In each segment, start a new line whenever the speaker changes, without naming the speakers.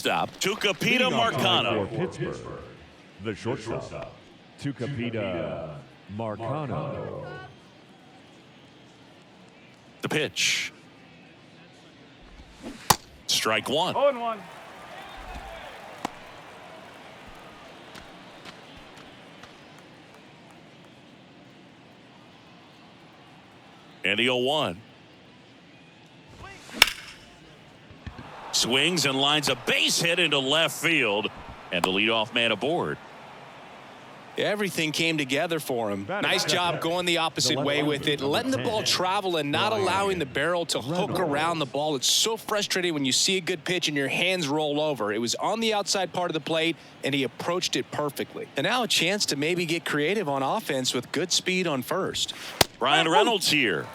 Stop. Tucupita Marcano.
For Pittsburgh, the shortstop, Tucupita Marcano.
The pitch. Strike one.
0-1.
And the 0-1. Swings and lines a base hit into left field. And the leadoff man aboard.
Everything came together for him. Nice job going the opposite way with it, letting the ball travel and not allowing the barrel to hook around the ball. It's so frustrating when you see a good pitch and your hands roll over. It was on the outside part of the plate, and he approached it perfectly. And now a chance to maybe get creative on offense with good speed on first.
Ryan Reynolds here.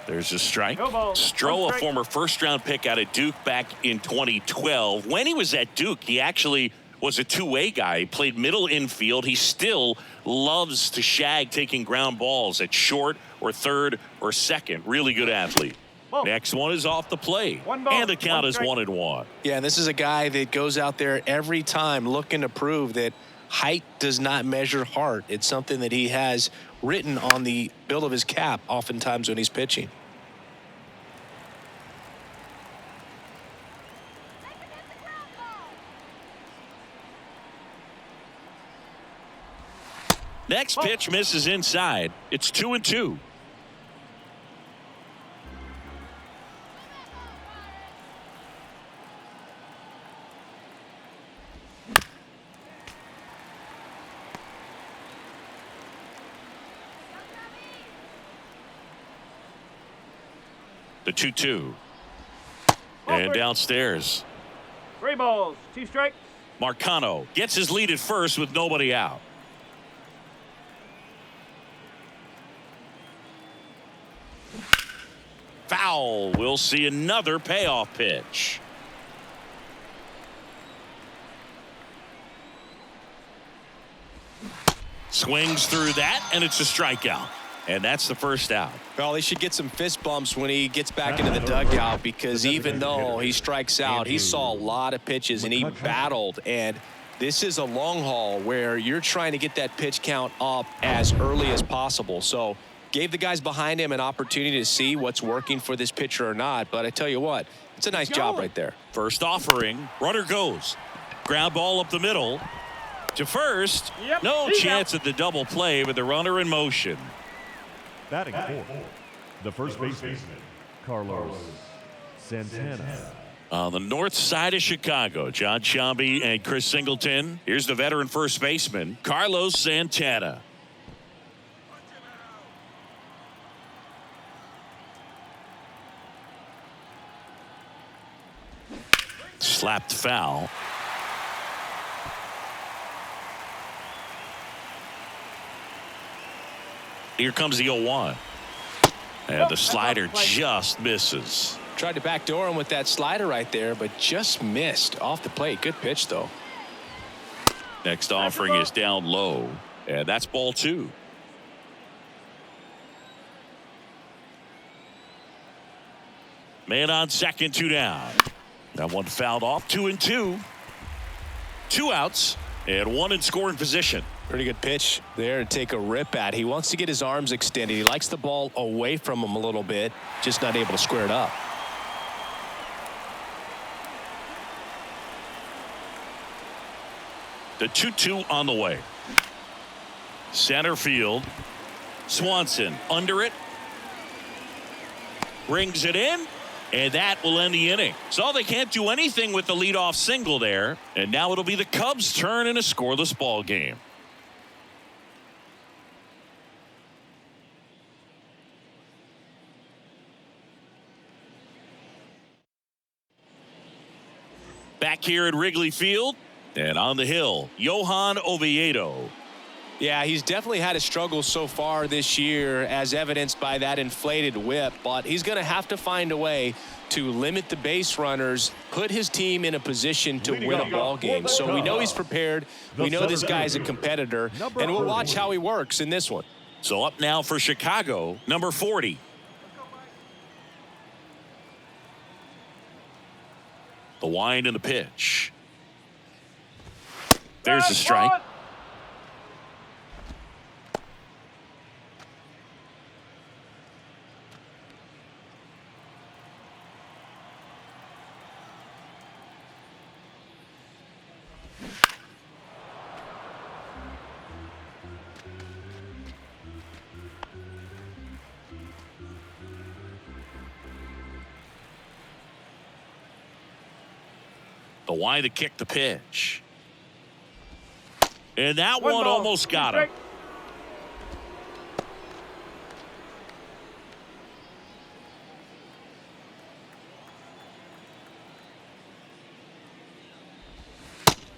There's a strike.
No ball.
Stroh, a former first-round pick out of Duke back in 2012. When he was at Duke, he actually was a two-way guy. He played middle infield. He still loves to shag taking ground balls at short or third or second. Really good athlete.
Ball.
Next one is off the plate.
One ball,
and the count
one
is
strike.
1-1.
Yeah, and this is a guy that goes out there every time looking to prove that height does not measure heart. It's something that he has written on the bill of his cap oftentimes when he's pitching.
Next pitch misses inside. It's 2-2. The 2-2. And downstairs.
3 balls, 2 strikes.
Marcano gets his lead at first with nobody out. Foul. We'll see another payoff pitch. Swings through that, and it's a strikeout. And that's the first out.
Well, he should get some fist bumps when he gets back into the dugout, because even though he strikes out, he saw a lot of pitches and he battled. And this is a long haul where you're trying to get that pitch count up as early as possible. So gave the guys behind him an opportunity to see what's working for this pitcher or not. But I tell you what, it's a nice job right there.
First offering. Runner goes. Ground ball up the middle. To first.
Yep,
No
he's
chance
out.
at the double play with the runner in motion.
Batting fourth, the first baseman, Carlos Santana.
On the north side of Chicago, John Sciambi and Chris Singleton. Here's the veteran first baseman, Carlos Santana. Slapped foul. Here comes the 0-1. And the slider just misses.
Tried to backdoor him with that slider right there, but just missed off the plate. Good pitch, though.
Next offering is down low. And that's ball 2. Man on second, 2 down. That one fouled off. 2-2. 2 outs and 1 in scoring position.
Pretty good pitch there to take a rip at. He wants to get his arms extended. He likes the ball away from him a little bit, just not able to square it up.
The 2-2 on the way. Center field. Swanson under it. Brings it in. And that will end the inning. So they can't do anything with the leadoff single there. And now it'll be the Cubs' turn in a scoreless ball game. Back here at Wrigley Field. And on the hill, Johan Oviedo.
Yeah, he's definitely had a struggle so far this year, as evidenced by that inflated whip. But he's going to have to find a way to limit the base runners, put his team in a position to win a ball game. So we know he's prepared. We know this guy's a competitor, and we'll watch how he works in this one.
So up now for Chicago, number 40. The wind and the pitch. There's the strike. The Y to kick the pitch. And that one almost got him.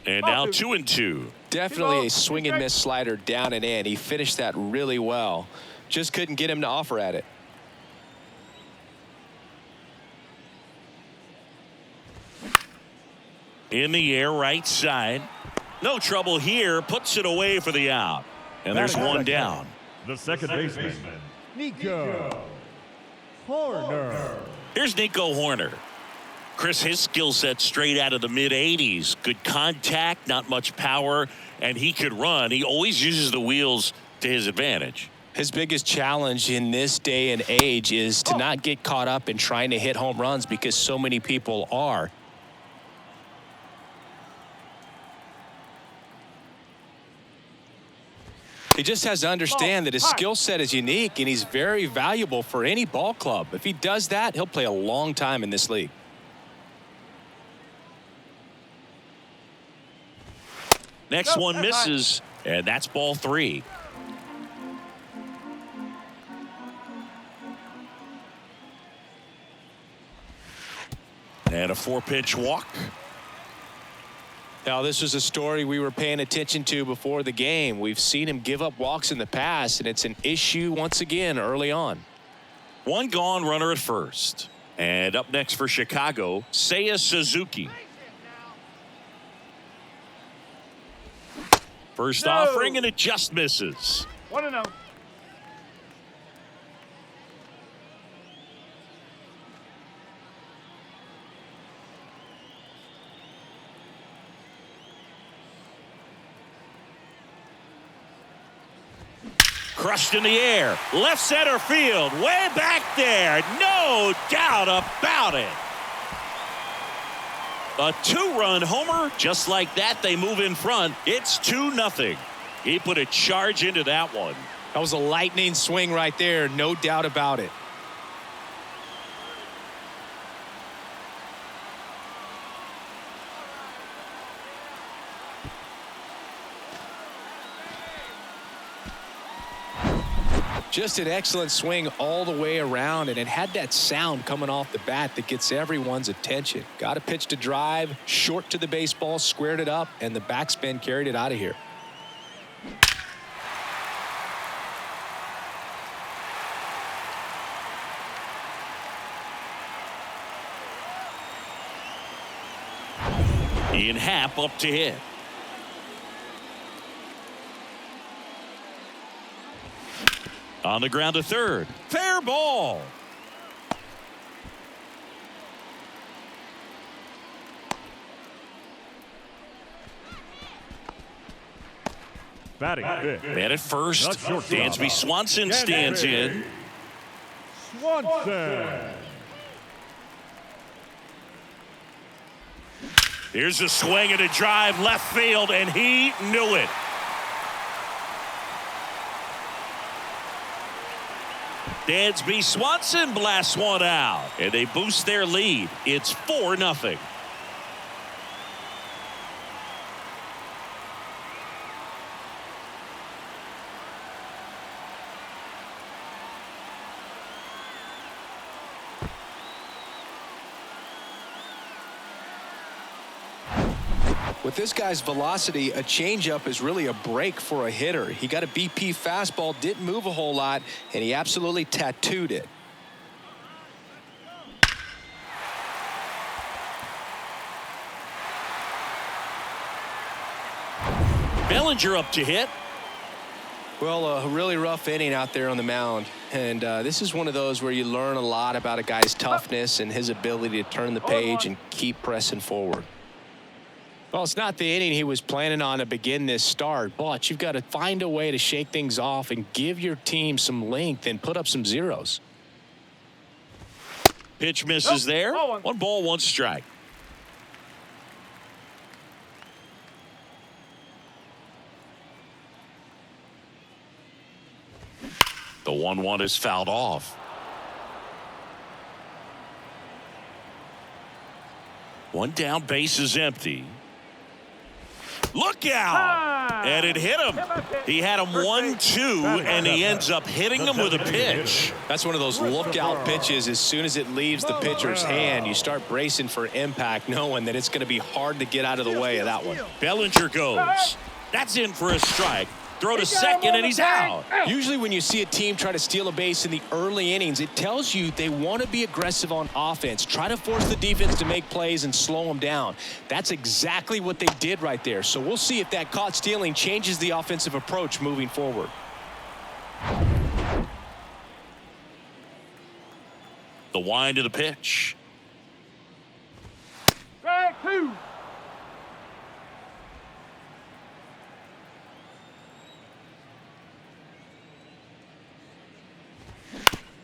And now 2-2.
Definitely a swing and miss slider down and in. He finished that really well. Just couldn't get him to offer at it.
In the air, right side. No trouble here. Puts it away for the out. And there's one down.
The second baseman, Nico Horner.
Here's Nico Horner. Chris, his skill set straight out of the mid-'80s. Good contact, not much power, and he could run. He always uses the wheels to his advantage.
His biggest challenge in this day and age is to not get caught up in trying to hit home runs because so many people are. He just has to understand that his skill set is unique and he's very valuable for any ball club. If he does that, he'll play a long time in this league.
Next one misses, and that's ball 3. And a 4-pitch walk.
Now, this was a story we were paying attention to before the game. We've seen him give up walks in the past, and it's an issue once again early on.
One gone, runner at first. And up next for Chicago, Seiya Suzuki. First offering, and it just misses.
1-0.
Crushed in the air. Left center field. Way back there. No doubt about it. A 2-run homer. Just like that, they move in front. It's 2-0. He put a charge into that one.
That was a lightning swing right there. No doubt about it. Just an excellent swing all the way around, and it had that sound coming off the bat that gets everyone's attention. Got a pitch to drive, short to the baseball, squared it up, and the backspin carried it out of here.
Ian Happ up to hit. On the ground to third. Fair ball.
Batting fifth.
Man at first. Dansby Swanson stands in.
Swanson.
Here's a swing and a drive left field, and he knew it. Dansby Swanson blasts one out, and they boost their lead. It's 4-0.
With this guy's velocity, a changeup is really a break for a hitter. He got a BP fastball, didn't move a whole lot, and he absolutely tattooed it.
Bellinger up to hit.
Well, a really rough inning out there on the mound. And this is one of those where you learn a lot about a guy's toughness and his ability to turn the page and keep pressing forward. Well, it's not the inning he was planning on to begin this start, but you've got to find a way to shake things off and give your team some length and put up some zeros.
Pitch misses there. 1 ball, 1 strike. The 1-1 is fouled off. One down, base is empty. Look out! And it hit him. He had him 1-2, and he ends up hitting him with a pitch.
That's one of those lookout pitches. As soon as it leaves the pitcher's hand, you start bracing for impact, knowing that it's going to be hard to get out of the way of that one.
Bellinger goes. That's in for a strike. Throw to second, and he's out.
Usually when you see a team try to steal a base in the early innings, it tells you they want to be aggressive on offense. Try to force the defense to make plays and slow them down. That's exactly what they did right there. So we'll see if that caught stealing changes the offensive approach moving forward.
The wind of the pitch.
Strike 2.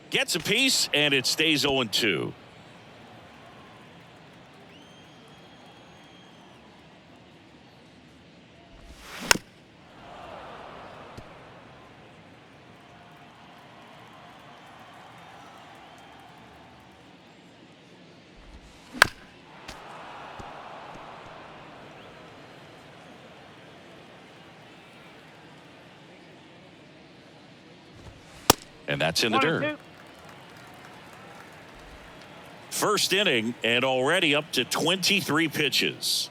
Gets a piece, and it stays 0-2. And that's in the dirt. First inning, and already up to 23 pitches.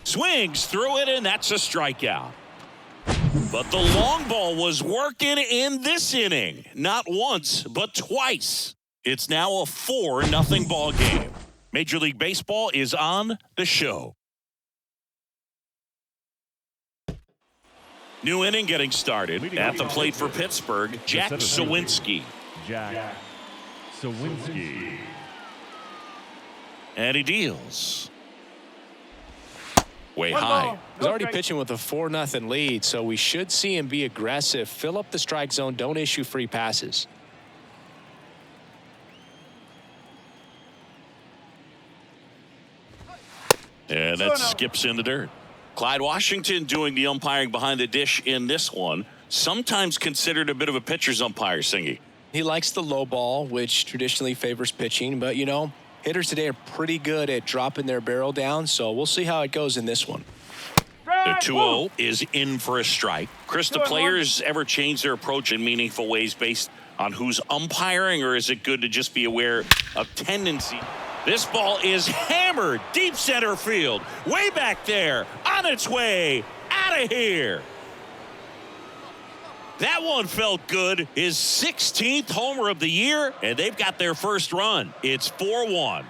Swings through it, and that's a strikeout. But the long ball was working in this inning. Not once, but twice. It's now a 4-0 ball game. Major League Baseball is on the show. New inning getting started. At the plate for Pittsburgh, Jack Sawinski.
Jack Sawinski.
And he deals. Way high.
He's already pitching with a 4-0 lead, so we should see him be aggressive, fill up the strike zone, don't issue free passes.
And that skips in the dirt. Clyde Washington doing the umpiring behind the dish in this one. Sometimes considered a bit of a pitcher's umpire, Singy.
He likes the low ball, which traditionally favors pitching, but you know, hitters today are pretty good at dropping their barrel down, so we'll see how it goes in this one.
The 2-0 is in for a strike. Chris, do players ever change their approach in meaningful ways based on who's umpiring, or is it good to just be aware of tendency? This ball is hammered deep center field, way back there, on its way out of here. That one felt good. His 16th homer of the year, and they've got their first run. It's 4-1.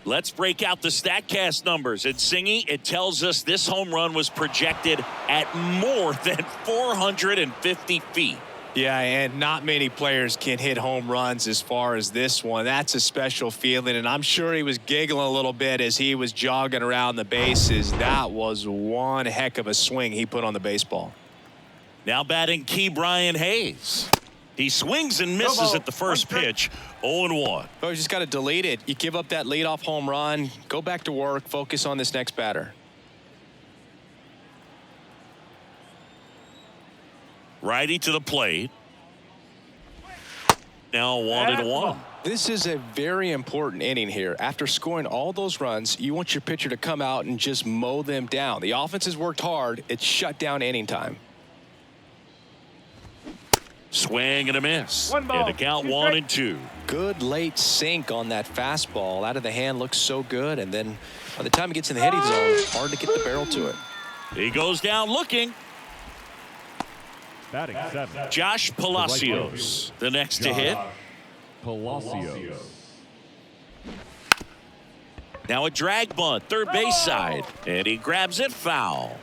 Let's break out the StatCast numbers. And Singy, it tells us this home run was projected at more than 450 feet.
Yeah, and not many players can hit home runs as far as this one. That's a special feeling, and I'm sure he was giggling a little bit as he was jogging around the bases. That was one heck of a swing he put on the baseball.
Now batting Key Brian Hayes. He swings and misses at the first pitch. 0-1.
Oh, you just got to delete it. You give up that leadoff home run, go back to work, focus on this next batter.
Righty to the plate. Now 1-1.
This is a very important inning here. After scoring all those runs, you want your pitcher to come out and just mow them down. The offense has worked hard. It's shut down inning time.
Swing and a miss. And the count 1-2.
Good late sink on that fastball. Out of the hand looks so good, and then by the time it gets in the hitting zone, hard to get the barrel to it.
He goes down looking.
Batting 7.
Josh Palacios, the next to hit.
Palacios.
Now a drag bunt, third base side, and he grabs it foul.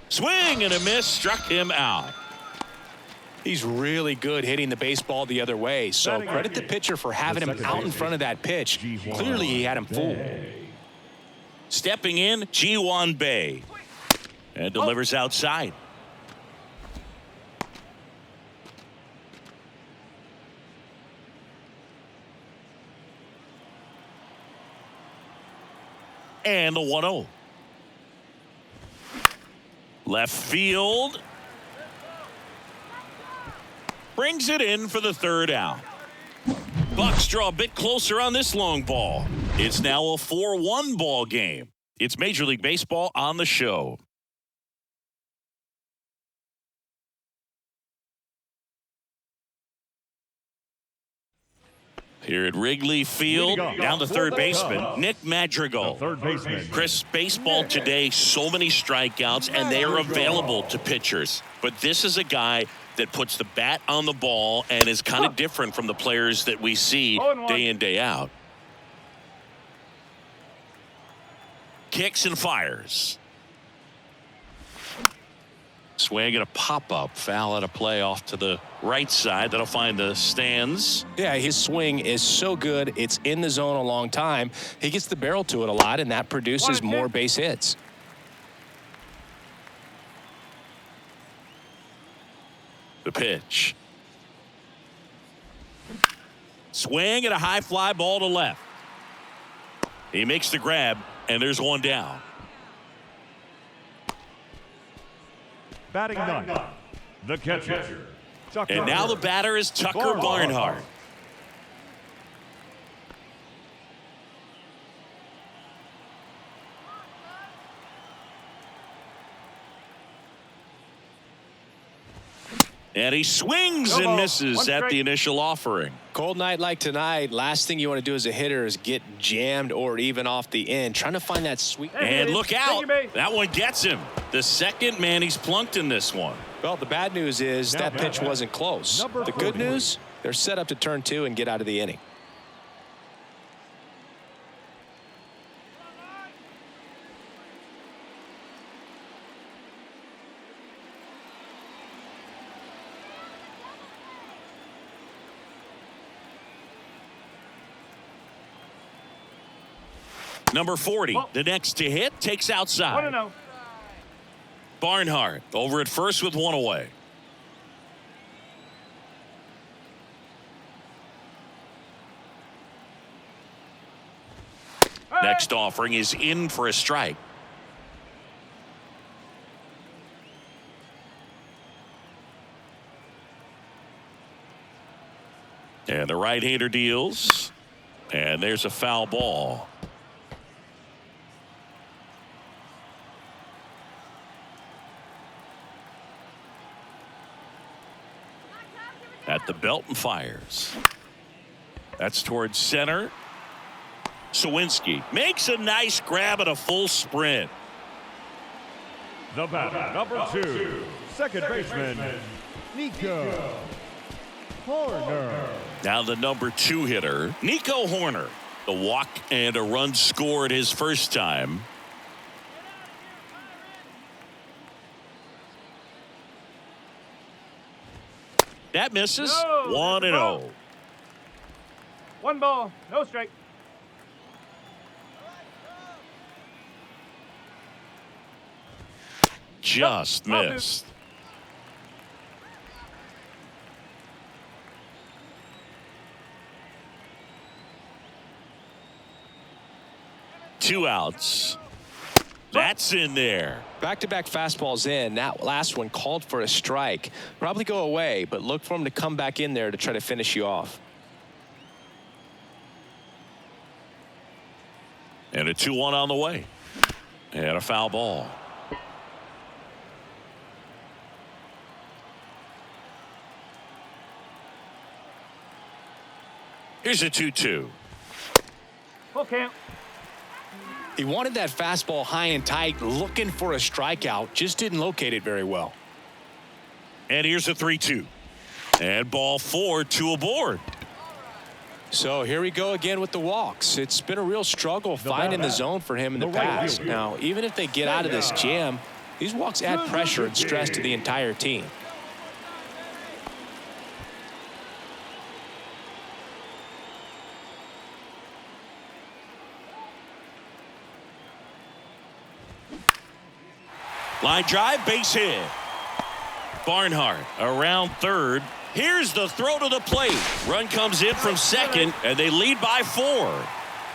Swing and a miss, struck him out.
He's really good hitting the baseball the other way, so credit the pitcher for having him out in front of that pitch. Clearly he had him fooled.
Stepping in, Ji-Hwan Bae, and delivers outside. And the 1-0. Left field. Brings it in for the third out. Bucks draw a bit closer on this long ball. It's now a 4-1 ball game. It's Major League Baseball on the show. Here at Wrigley Field, down the third baseman, Nick Madrigal.
Third baseman.
Chris, baseball today, so many strikeouts, and they are available to pitchers. But this is a guy that puts the bat on the ball and is kind of different from the players that we see day in, day out. Kicks and fires. Swing and a pop-up. Foul at a play off to the right side. That'll find the stands.
Yeah, his swing is so good. It's in the zone a long time. He gets the barrel to it a lot, and that produces more base hits.
The pitch. Swing and a high fly ball to left. He makes the grab, and there's one down.
Batting ninth, the catcher.
And now the batter is Tucker Barnhart. And he swings and misses at the initial offering.
Cold night like tonight, last thing you want to do as a hitter is get jammed or even off the end. Trying to find that sweet.
And look out. That one gets him. The second man he's plunked in this one.
Well, the bad news is that pitch wasn't close. The good news, they're set up to turn two and get out of the inning.
Number 40, the next to hit, takes outside.
1-0.
Barnhart over at first with one away. Next offering is in for a strike. And the right-hander deals. And there's a foul ball. At the belt and fires. That's towards center. Sawinski makes a nice grab at a full sprint.
The batter, number 2, second baseman, Nico Horner.
Now the number 2 hitter, Nico Horner. The walk and a run scored his first time. That misses. 1-0.
1 ball, no strike.
Just missed. Two outs. That's in there.
Back-to-back fastballs in. That last one called for a strike. Probably go away, but look for him to come back in there to try to finish you off.
And a 2-1 on the way. And a foul ball. Here's a 2-2.
Full count.
He wanted that fastball high and tight, looking for a strikeout. Just didn't locate it very well.
And here's a 3-2. And ball 4, 2 aboard.
So here we go again with the walks. It's been a real struggle finding the zone for him in the past. Now, even if they get out of this jam, these walks add pressure and stress to the entire team.
Line drive, base hit. Barnhart around third. Here's the throw to the plate. Run comes in from second, and they lead by 4.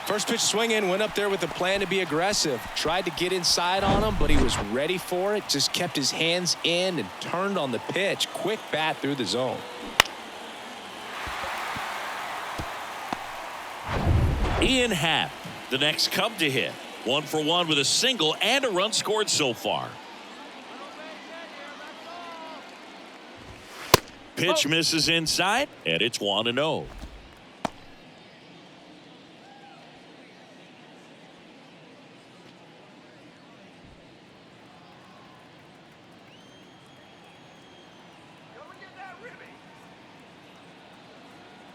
First pitch swing in, went up there with a plan to be aggressive. Tried to get inside on him, but he was ready for it. Just kept his hands in and turned on the pitch. Quick bat through the zone.
Ian Happ, the next Cub to hit. 1 for 1 with a single and a run scored so far. Pitch misses inside, and it's 1-0.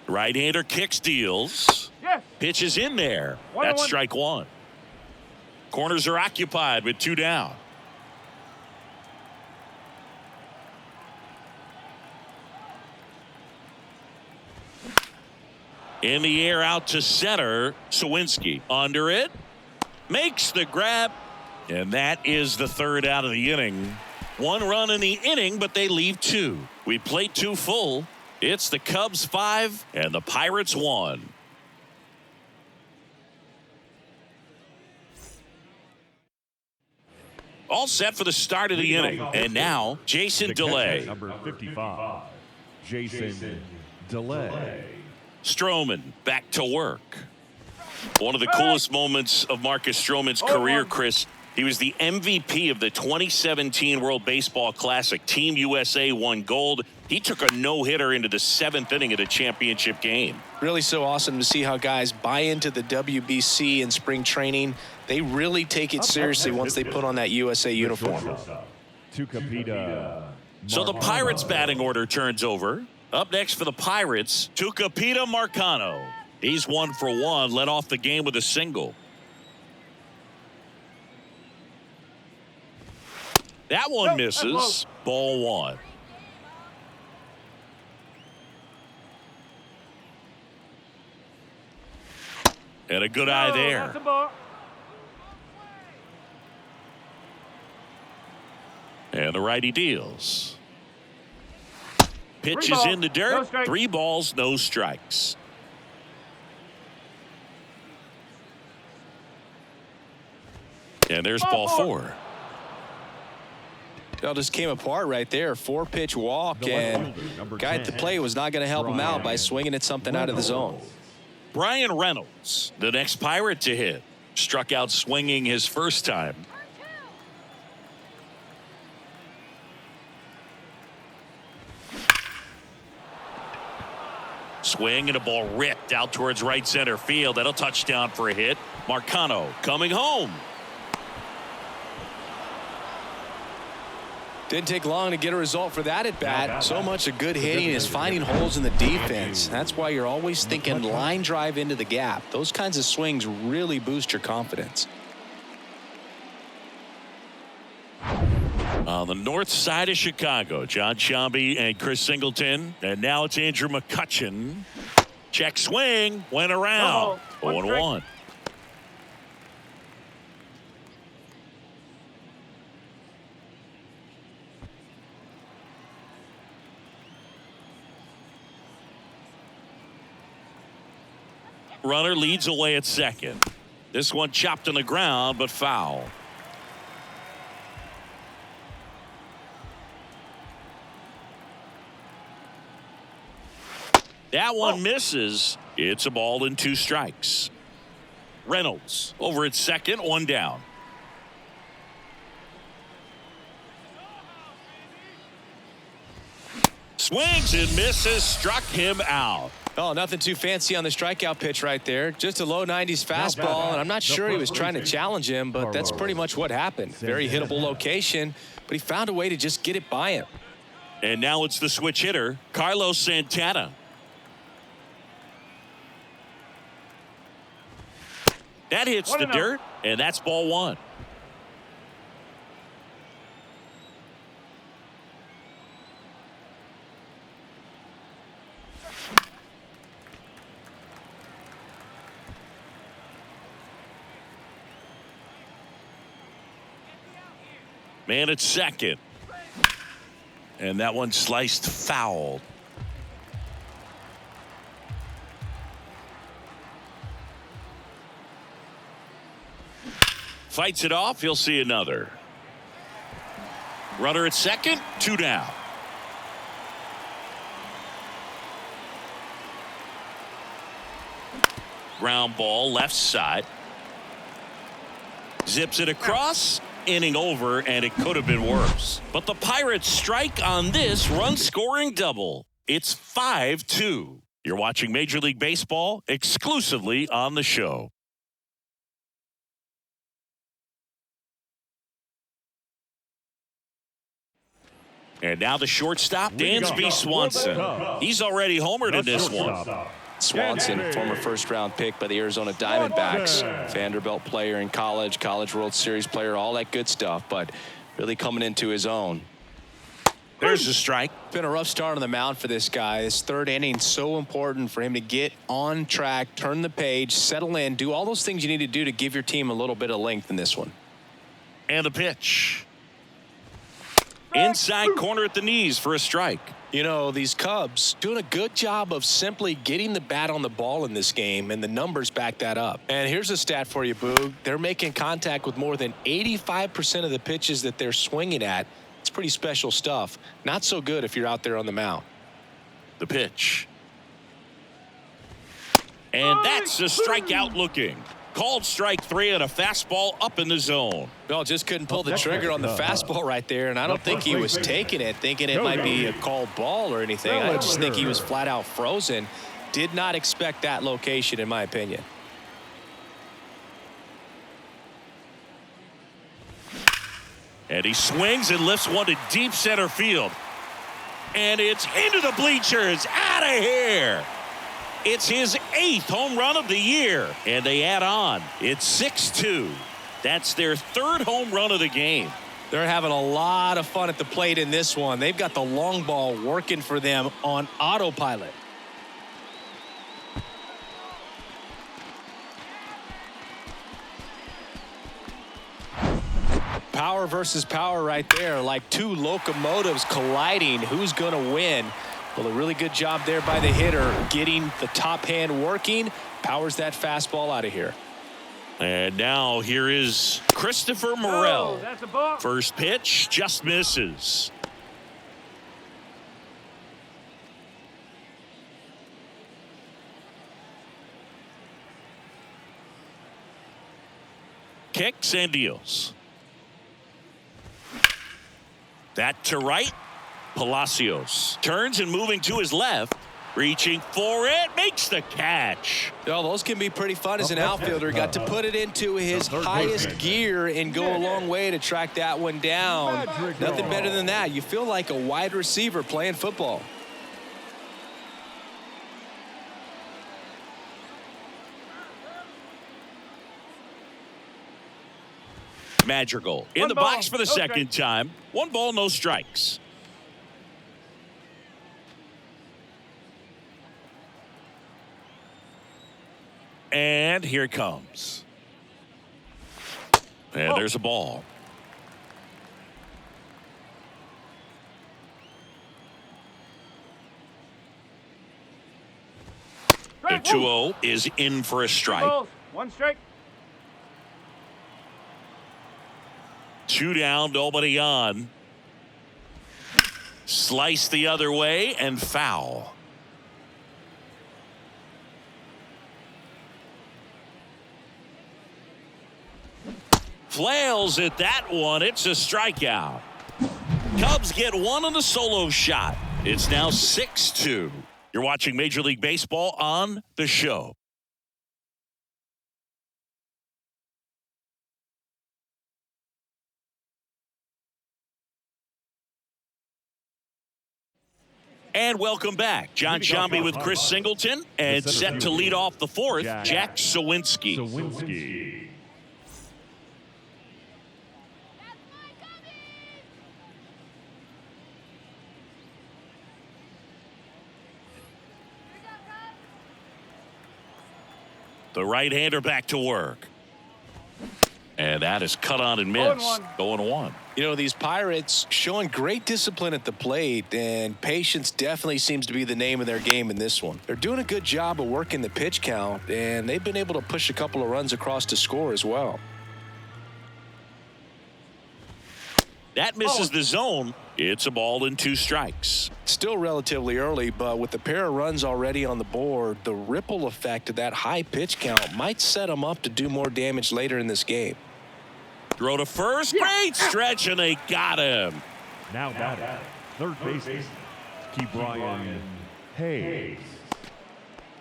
Right-hander kicks, deals.
Yes.
Pitch is in there.
1-1.
That's strike 1. Corners are occupied with 2 down. In the air out to center. Sawinski under it. Makes the grab. And that is the 3rd out of the inning. 1 run in the inning, but they leave 2. We played 2 full. It's the Cubs 5 and the Pirates 1. All set for the start of the inning. And now, Jason DeLay.
Number 55, Jason DeLay.
Stroman back to work. One of the coolest moments of Marcus Stroman's career, Chris. He was the MVP of the 2017 World Baseball Classic. Team USA won gold. He took a no-hitter into the 7th inning of the championship game.
Really so awesome to see how guys buy into the WBC in spring training. They really take it seriously once they put on that USA uniform.
So the Pirates batting order turns over. Up next for the Pirates, Tucupita Marcano. He's 1 for 1, led off the game with a single. That one misses. Ball 1. And a good eye there.
That's a ball.
And the righty deals. Pitch is
3 balls,
in the dirt.
no strikes.
3 balls, no strikes. And there's ball 4.
It all just came apart right there. 4-pitch walk, and guy at the plate was not going to help him out by swinging at something out of the zone.
Brian Reynolds, the next Pirate to hit. Struck out swinging his first time. Swing and a ball ripped out towards right center field. That'll touchdown for a hit. Marcano coming home.
Didn't take long to get a result for that at bat. So much of good hitting is finding holes in the defense. That's why you're always thinking line drive into the gap. Those kinds of swings really boost your confidence.
On the north side of Chicago, John Sciambi and Chris Singleton. And now it's Andrew McCutchen. Check swing. Went around. 0-1. Runner leads away at second. This one chopped on the ground, but foul. That one misses. It's a ball and 2 strikes. Reynolds over at second, 1 down. Swings and misses, struck him out.
Oh, nothing too fancy on the strikeout pitch right there. Just a low 90s fastball, and I'm not sure he was trying to challenge him, but that's pretty much what happened. Very hittable location, but he found a way to just get it by him.
And now it's the switch hitter, Carlos Santana. That hits the dirt, and that's ball one. Man at second. And that one sliced foul. Fights it off. He'll see another. Runner at second. 2 down. Ground ball left side. Zips it across. Inning over, and it could have been worse. But the Pirates strike on this run-scoring double. It's 5-2. You're watching Major League Baseball exclusively on the show. And now the shortstop, Dansby Swanson. He's already homered in this one.
Swanson, former first-round pick by the Arizona Diamondbacks. Vanderbilt player in college, College World Series player, all that good stuff, but really coming into his own.
There's a strike.
Been a rough start on the mound for this guy. This third inning, so important for him to get on track, turn the page, settle in, do all those things you need to do to give your team a little bit of length in this one.
And a pitch. Inside corner at the knees for a strike.
You know, these Cubs doing a good job of simply getting the bat on the ball in this game, and the numbers back that up. And here's a stat for you, Boog. They're making contact with more than 85% of the pitches that they're swinging at. It's pretty special stuff. Not so good if you're out there on the mound.
The pitch. And that's a strikeout looking. Called strike 3 on a fastball up in the zone.
Well, just couldn't pull the trigger on the fastball right there, and I don't think he was taking it, thinking it might be a called ball or anything. I just think he was flat out frozen. Did not expect that location, in my opinion.
And he swings and lifts one to deep center field. And it's into the bleachers. Out of here. It's his 8th home run of the year. And they add on. It's 6-2. That's their 3rd home run of the game.
They're having a lot of fun at the plate in this one. They've got the long ball working for them on autopilot. Power versus power right there, like two locomotives colliding. Who's going to win? Well, a really good job there by the hitter, getting the top hand working. Powers that fastball out of here.
And now here is Christopher Morel.
That's a ball.
First pitch just misses. Kicks and deals. That to right. Palacios turns and moving to his left, reaching for it, makes the catch.
Oh, those can be pretty fun as an outfielder. Got to put it into his highest gear and go a long way to track that one down. Nothing better than that. You feel like a wide receiver playing football.
Madrigal in the box for the second time. 1 ball, no strikes. And here it comes. And there's a ball. The 2-0 is in for a strike.
1 strike.
2 down, nobody on. Slice the other way and foul. Flails at that one. It's a strikeout. Cubs get one on the solo shot. It's now 6-2. You're watching Major League Baseball on The Show. And welcome back. John Shambi with Chris Singleton. And set to lead off the fourth, Jack Sawinski. The right-hander back to work. And that is cut on and missed. 0-1.
You know, these Pirates showing great discipline at the plate, and patience definitely seems to be the name of their game in this one. They're doing a good job of working the pitch count, and they've been able to push a couple of runs across to score as well.
That misses the zone. It's a ball and 2 strikes.
Still relatively early, but with the pair of runs already on the board, the ripple effect of that high pitch count might set them up to do more damage later in this game.
Throw to first. Great stretch, and they got him.
Now batting, third baseman, Ke'Bryan Hayes.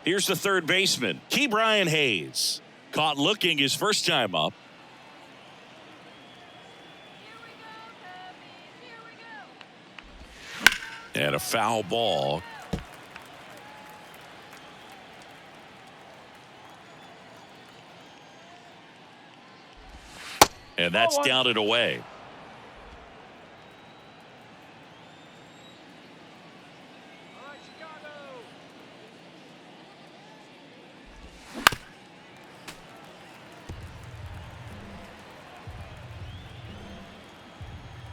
Here's the third baseman, Ke'Bryan Hayes. Caught looking his first time up. And a foul ball. And that's down and away.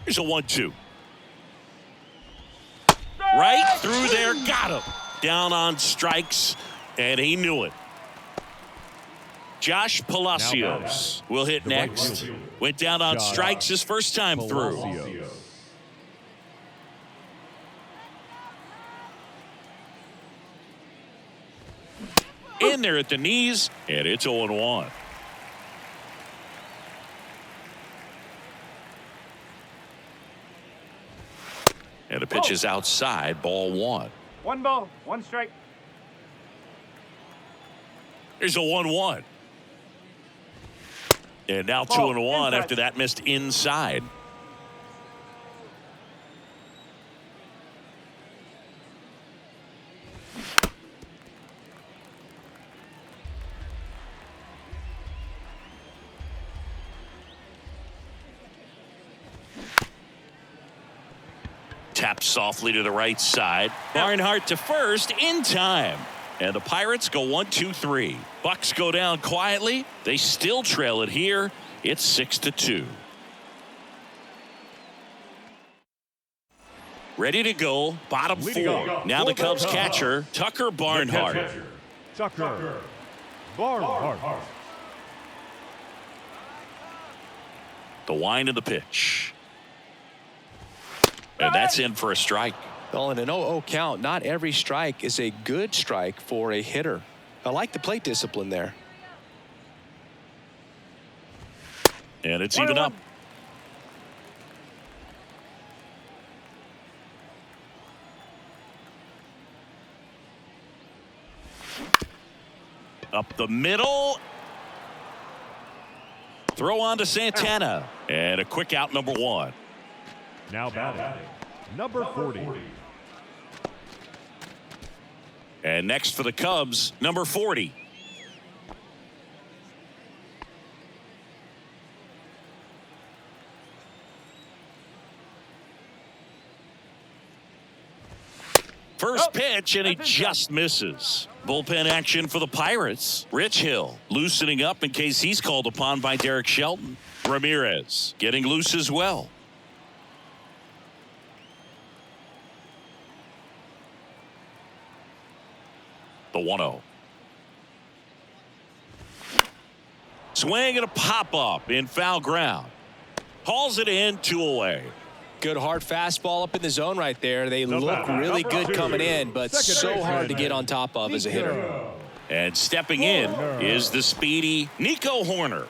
Here's a 1-2. Right through there, got him. Down on strikes, and he knew it. Josh Palacios will hit next. Went down on strikes his first time through. In there at the knees, and it's 0-1. And the pitch is outside, ball 1.
1 ball, 1 strike.
Here's a 1-1. And now 2-1 after that missed inside. Tapped softly to the right side. Barnhart to first in time. And the Pirates go 1-2-3. Bucks go down quietly. They still trail it here. It's 6-2. Ready to go. Bottom 4. Now the Cubs catcher, Tucker Barnhart.
Tucker Barnhart.
The wind of the pitch. And that's in for a strike.
Well, in an 0-0 count, not every strike is a good strike for a hitter. I like the plate discipline there.
And it's even up. Up the middle. Throw on to Santana. And a quick out, number 1.
Now batting, number 40.
And next for the Cubs, number 40. First pitch, and he just misses. Bullpen action for the Pirates. Rich Hill loosening up in case he's called upon by Derek Shelton. Ramirez getting loose as well. The 1-0. Swing and a pop-up in foul ground. Hauls it in, 2 away.
Good hard fastball up in the zone right there. They look really good coming in, but so hard to get on top of as a hitter.
And stepping in is the speedy Nico Horner.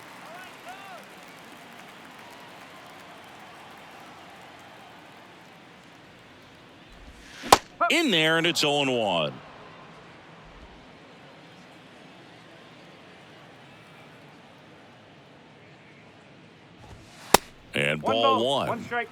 in there, and it's 0-1. And ball one.
One strike.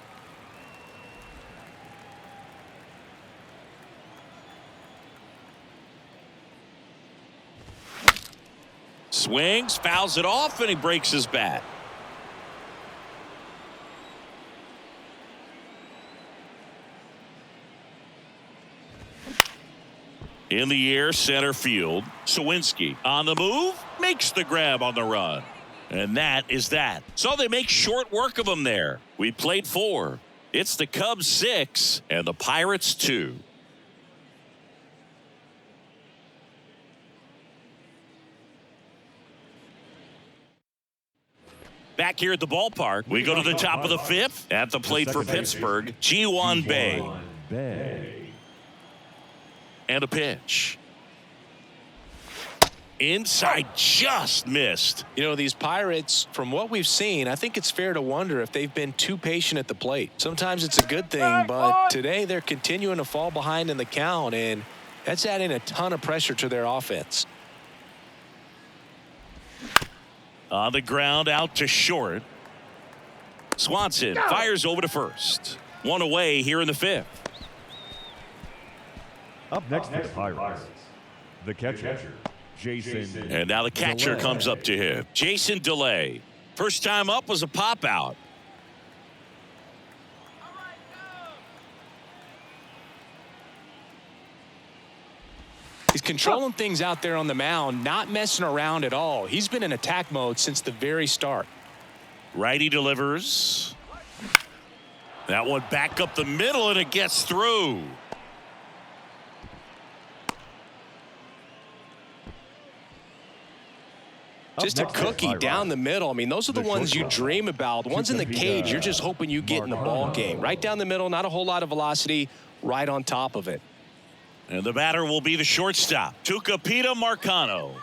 Swings, fouls it off, and he breaks his bat. In the air, center field. Sawinski on the move, makes the grab on the run. And that is that. So they make short work of him there. We played 4. It's the Cubs 6 and the Pirates 2. Back here at the ballpark, we go to the top of the 5th. At the plate for Pittsburgh, Ji-hwan Bae. And a pitch. Inside, just missed.
You know, these Pirates, from what we've seen, I think it's fair to wonder if they've been too patient at the plate. Sometimes it's a good thing, but today they're continuing to fall behind in the count, and that's adding a ton of pressure to their offense.
On the ground, out to short. Swanson fires over to first. One away here in the 5th.
Up next for the Pirates, the catcher, Jason.
And now the catcher
DeLay.
comes up to him. Jason DeLay. First time up was a pop out.
He's controlling things out there on the mound, not messing around at all. He's been in attack mode since the very start.
Righty delivers. That one back up the middle, and it gets through.
Just a cookie down the middle. I mean, those are the ones you dream about. The ones in the cage, you're just hoping you get in the ball game. Right down the middle, not a whole lot of velocity, right on top of it.
And the batter will be the shortstop, Tucupita Marcano.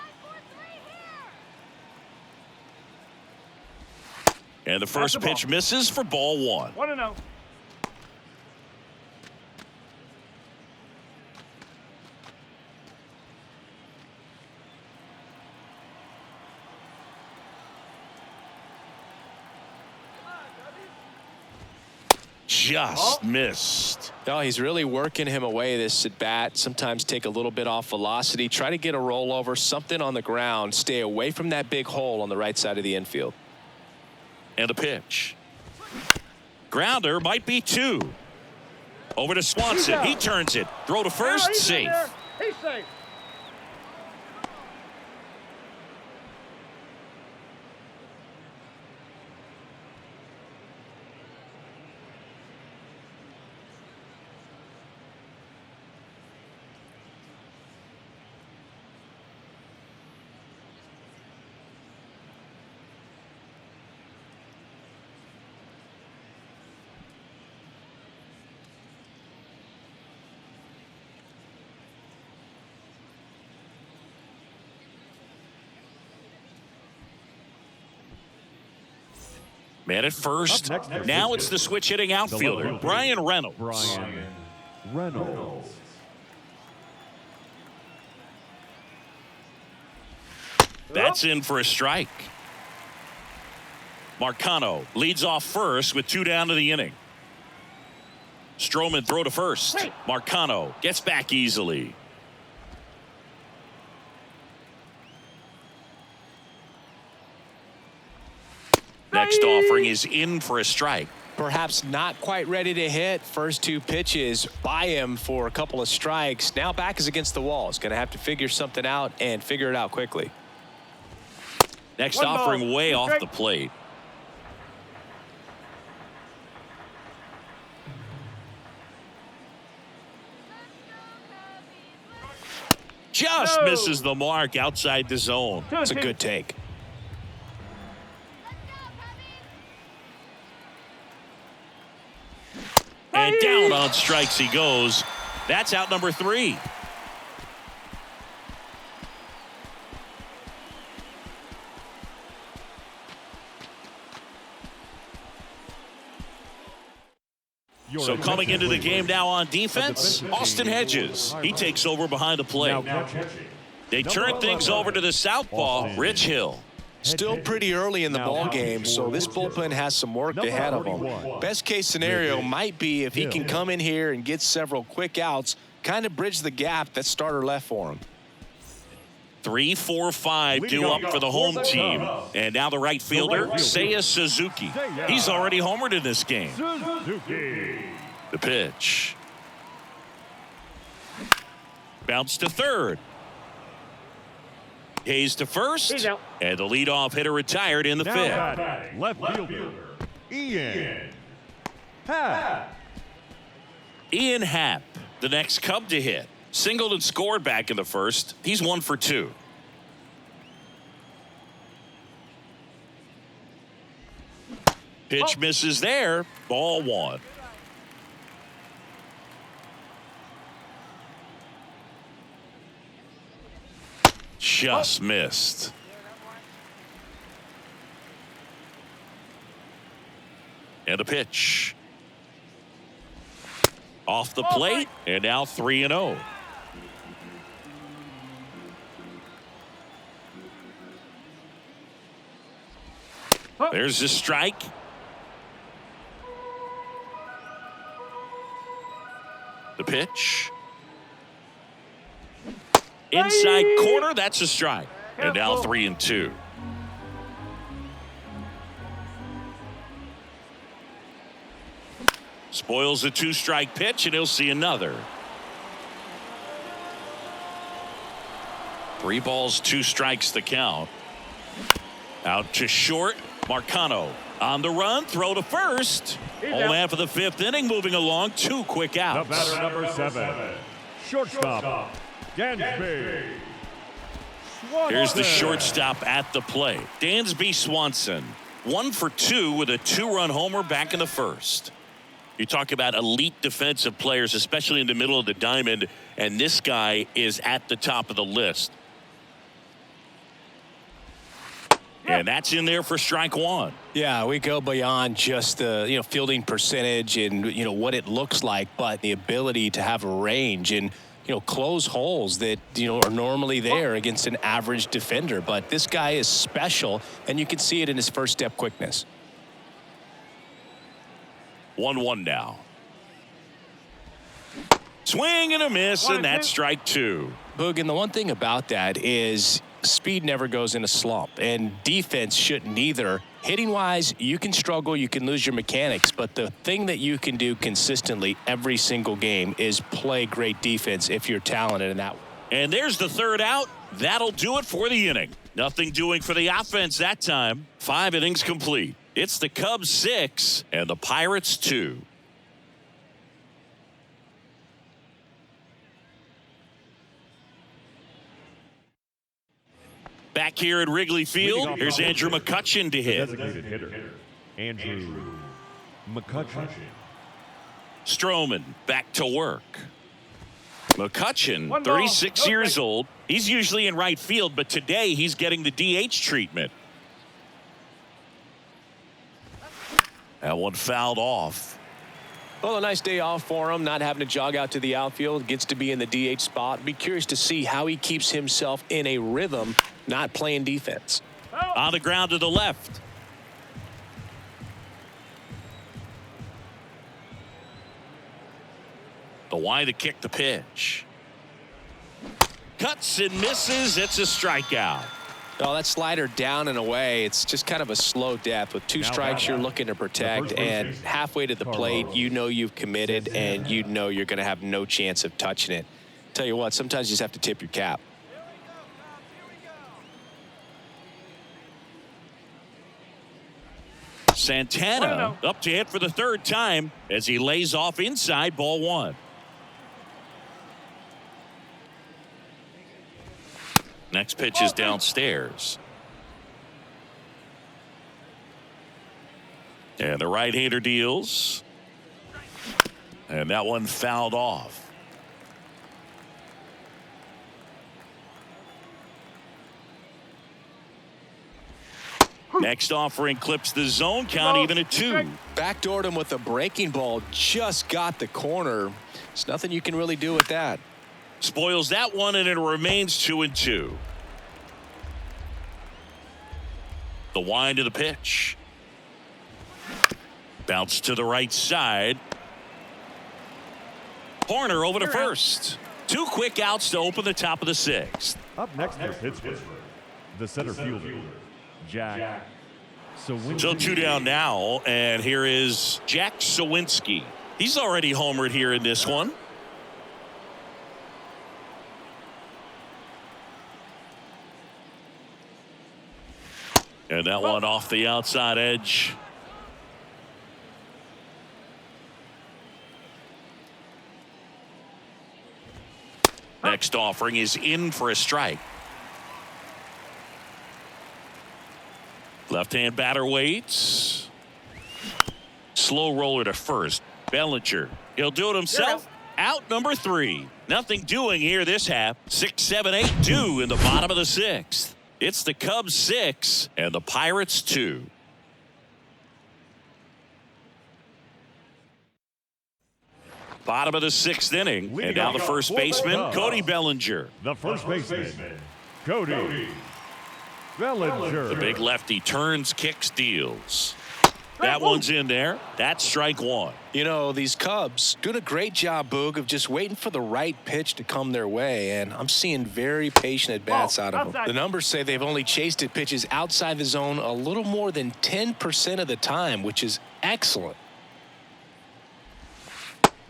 And the first pitch misses for ball 1.
1-0.
Just missed.
No, he's really working him away, this at bat. Sometimes take a little bit off velocity. Try to get a rollover, something on the ground. Stay away from that big hole on the right side of the infield.
And a pitch. Grounder might be 2. Over to Swanson. He turns it. Throw to first.
He's in
Safe.
there. He's safe.
Man at first. Now it's the switch hitting outfielder, Brian Reynolds. That's in for a strike. Marcano leads off first with 2 down to the inning. Stroman throw to first. Marcano gets back easily. Next offering is in for a strike.
Perhaps not quite ready to hit. First 2 pitches by him for a couple of strikes. Now back is against the wall. He's going to have to figure something out and figure it out quickly.
Next
1
offering
ball.
way off
Strike.
the plate. Just misses the mark outside the zone.
It's a good take.
And down on strikes he goes. That's out number 3. So coming into the game now on defense, Austin Hedges. He takes over behind the plate. They turn things over to the southpaw, Rich Hill.
Still pretty early in the ball game, so this bullpen has some work ahead of them. Best case scenario might be if he can come in here and get several quick outs, kind of bridge the gap that starter left for him.
3, 4, 5 due up for the home team. And now the right fielder, Seiya Suzuki. He's already homered in this game. The pitch. Bounce to third. Hayes to first. And the leadoff hitter retired in the fifth.
Left fielder, Ian Happ.
Ian Happ, the next Cub to hit. Singled and scored back in the first. He's 1 for 2. Pitch misses there. Ball 1. Just missed. And a pitch. Off the plate, and now 3-0. There's the strike. The pitch. Inside corner, that's a strike. And now 3-2. Spoils the 2-strike pitch, and he'll see another. 3 balls, 2 strikes the count. Out to short. Marcano on the run. Throw to first. All half of the 5th inning, moving along. 2 quick outs.
The batter, number 7, shortstop, Dansby.
Here's the shortstop at the plate. Dansby Swanson. 1 for 2 with a 2-run homer back in the first. You talk about elite defensive players, especially in the middle of the diamond, and this guy is at the top of the list. And that's in there for strike 1.
Yeah, we go beyond just the fielding percentage and what it looks like, but the ability to have a range and close holes that are normally there against an average defender. But this guy is special, and you can see it in his first step quickness.
1-1 now. Swing and a miss, and that's strike 2.
Boog, and the one thing about that is speed never goes in a slump, and defense shouldn't either. Hitting wise, you can struggle, you can lose your mechanics, but the thing that you can do consistently every single game is play great defense if you're talented in that.
And there's the 3rd out. That'll do it for the inning. Nothing doing for the offense that time. 5 innings complete. It's the Cubs 6 and the Pirates 2. Back here at Wrigley Field, here's Andrew McCutchen to hit.
Designated hitter, Andrew McCutchen.
Stroman back to work. McCutchen, 36 years old. He's usually in right field, but today he's getting the DH treatment. That one fouled off.
Well, a nice day off for him, not having to jog out to the outfield. Gets to be in the DH spot. Be curious to see how he keeps himself in a rhythm, not playing defense.
On the ground to the left. The wide to kick the pitch. Cuts and misses. It's a strikeout.
Oh, that slider down and away. It's just kind of a slow death. With 2 strikes, you're looking to protect, and halfway to the plate, you've committed, and you're going to have no chance of touching it. Tell you what, sometimes you just have to tip your cap.
Santana up to hit for the 3rd time as he lays off inside, ball 1. Next pitch is downstairs. And the right-hander deals. And that one fouled off. Next offering clips the zone count even at 2.
Backdoored him with a breaking ball. Just got the corner. There's nothing you can really do with that.
Spoils that one, and it remains 2-2. The wind of the pitch. Bounce to the right side. Horner over to first. 2 quick outs to open the top of the 6th.
Up next for Pittsburgh, the center fielder, Jack Sawinski.
So 2 down now, and here is Jack Sawinski. He's already homered here in this one. And that one off the outside edge. Next offering is in for a strike. Left-hand batter waits. Slow roller to first. Bellinger. He'll do it himself. Out number 3. Nothing doing here this half. 6, 7, 8, 2 in the bottom of the 6th. It's the Cubs 6 and the Pirates 2. Bottom of the 6th inning. And now the first baseman, Cody Bellinger.
The first baseman, Cody Bellinger.
The big lefty turns, kicks, deals. That one's in there. That's strike 1.
You know, these Cubs doing a great job, Boog, of just waiting for the right pitch to come their way, and I'm seeing very patient at-bats out of them. The numbers say they've only chased at pitches outside the zone a little more than 10% of the time, which is excellent.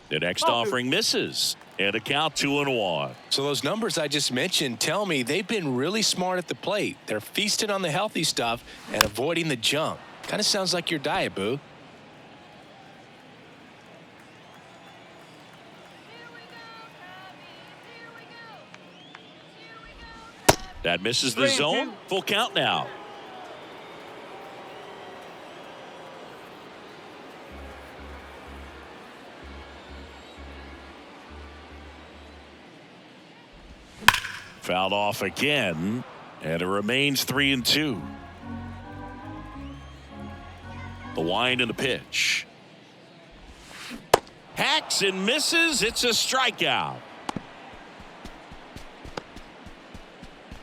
The next offering misses, and a count 2-1.
So those numbers I just mentioned tell me they've been really smart at the plate. They're feasting on the healthy stuff and avoiding the junk. Kind of sounds like your diet, Boo.
That misses the zone. Full count now. Fouled off again, and it remains 3-2. The wind and the pitch. Hacks and misses. It's a strikeout.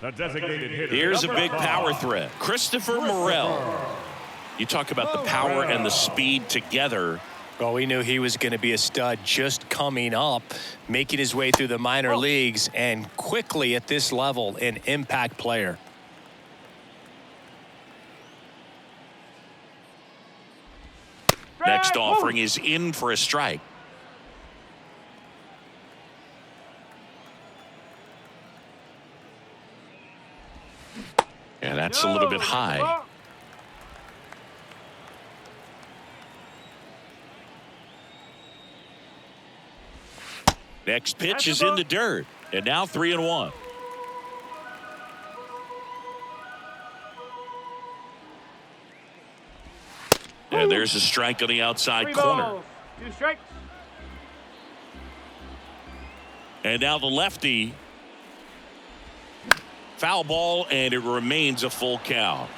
The designated hitter.
Here's a big power threat. Christopher Morel. You talk about the power and the speed together.
Well, we knew he was going to be a stud just coming up, making his way through the minor leagues, and quickly at this level, an impact player.
Next offering is in for a strike. And that's a little bit high. Next pitch is in the dirt. And now 3-1. And there's a strike on the outside corner.
2 strikes.
And now the lefty. Foul ball, and it remains a full count.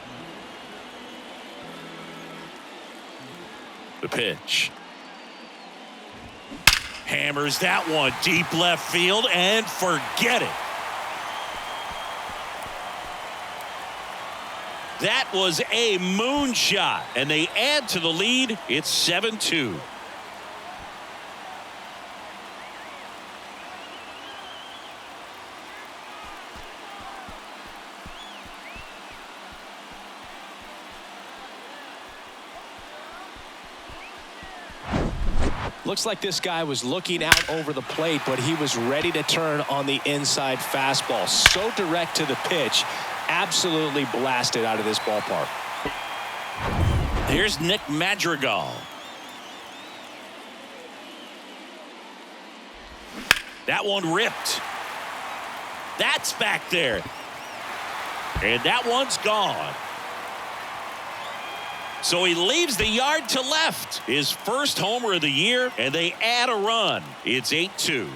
The pitch. Hammers that one deep left field, and forget it. That was a moonshot, and they add to the lead. It's 7-2.
Looks like this guy was looking out over the plate, but he was ready to turn on the inside fastball. So direct to the pitch. Absolutely blasted out of this ballpark.
Here's Nick Madrigal. That one ripped. That's back there. And that one's gone. So he leaves the yard to left. His first homer of the year, and they add a run. It's 8-2.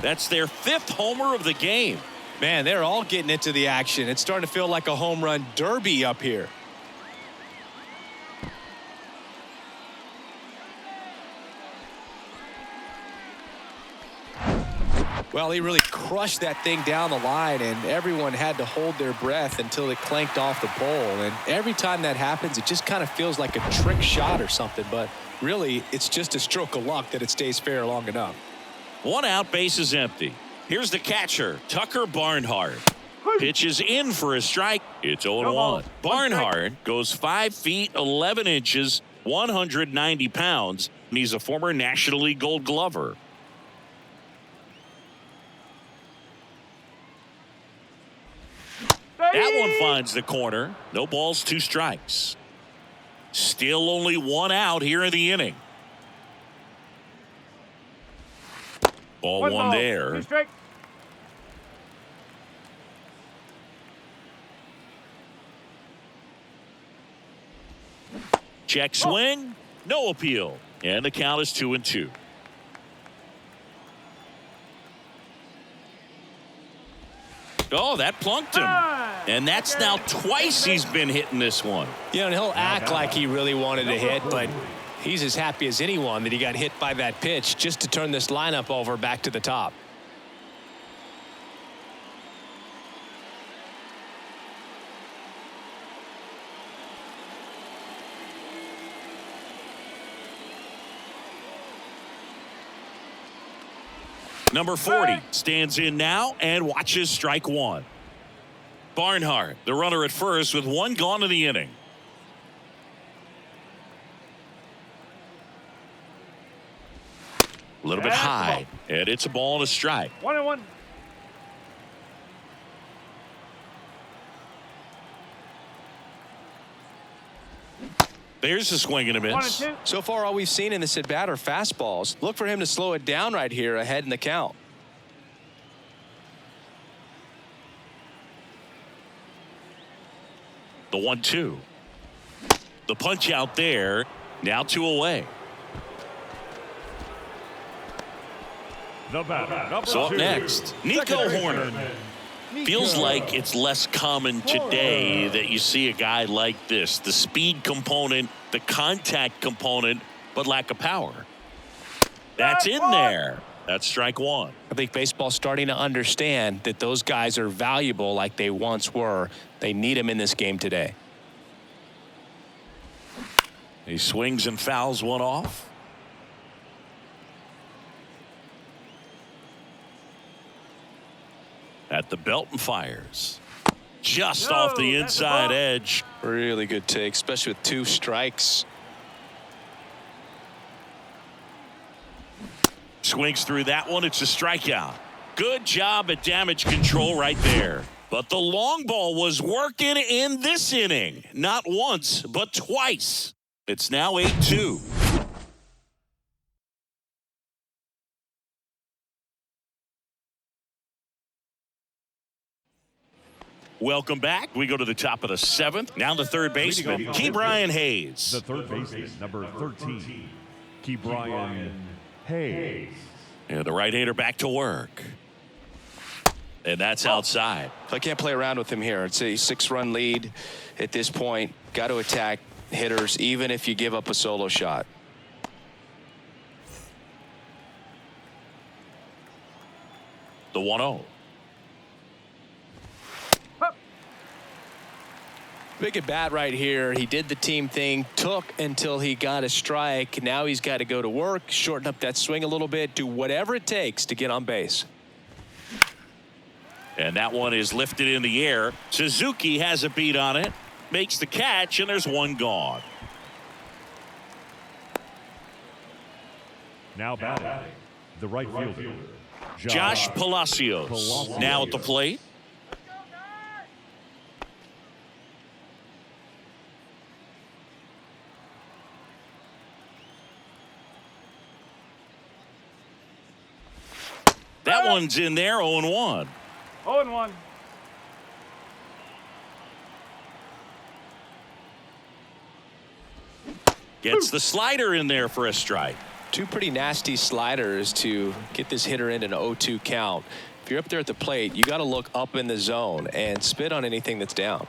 That's their 5th homer of the game.
Man, they're all getting into the action. It's starting to feel like a home run derby up here. Well, he really crushed that thing down the line, and everyone had to hold their breath until it clanked off the pole. And every time that happens, it just kind of feels like a trick shot or something. But really, it's just a stroke of luck that it stays fair long enough.
1 out, base is empty. Here's the catcher, Tucker Barnhart. Pitches in for a strike. It's 0-1. Barnhart goes 5 feet 11 inches, 190 pounds, and he's a former National League Gold Glover. That one finds the corner. No balls, 2 strikes. Still only 1 out here in the inning. Ball 1 there. Check swing, no appeal, and the count is 2-2. Oh, that plunked him. And that's now twice he's been hitting this one.
Yeah, and he'll act like he really wanted to hit, but he's as happy as anyone that he got hit by that pitch just to turn this lineup over back to the top.
Number 40 stands in now and watches strike 1. Barnhart, the runner at first with 1 gone in the inning. A little bit high, and it's a ball and a strike.
1-1.
There's a swing and a miss.
So far, all we've seen in this at bat are fastballs. Look for him to slow it down right here ahead in the count.
The 1-2. The punch out there. Now 2 away.
The batter, number
So up
2.
next, Nico Horner. Feels like it's less common today that you see a guy like this. The speed component, the contact component, but lack of power. That's in there. That's strike 1.
I think baseball's starting to understand that those guys are valuable like they once were. They need them in this game today.
He swings and fouls one off. At the belt and fires. Just off the inside edge.
Really good take, especially with 2 strikes.
Swings through that one. It's a strikeout. Good job at damage control right there. But the long ball was working in this inning. Not once, but twice. It's now 8-2. Welcome back. We go to the top of the 7th. Now the third baseman, Ke'Bryan Hayes.
The third baseman, number 13, Ke'Bryan Hayes.
And the right-hander back to work. And that's outside.
I can't play around with him here. It's a 6-run lead at this point. Got to attack hitters even if you give up a solo shot.
The 1-0.
Big at bat right here. He did the team thing, took until he got a strike. Now he's got to go to work, shorten up that swing a little bit, do whatever it takes to get on base.
And that one is lifted in the air. Suzuki has a beat on it, makes the catch, and there's 1 gone.
Now batting, the right fielder,
Josh Palacios now at the plate. That one's in there, 0-1.
0-1.
Gets the slider in there for a strike.
2 pretty nasty sliders to get this hitter in an 0-2 count. If you're up there at the plate, you got to look up in the zone and spit on anything that's down.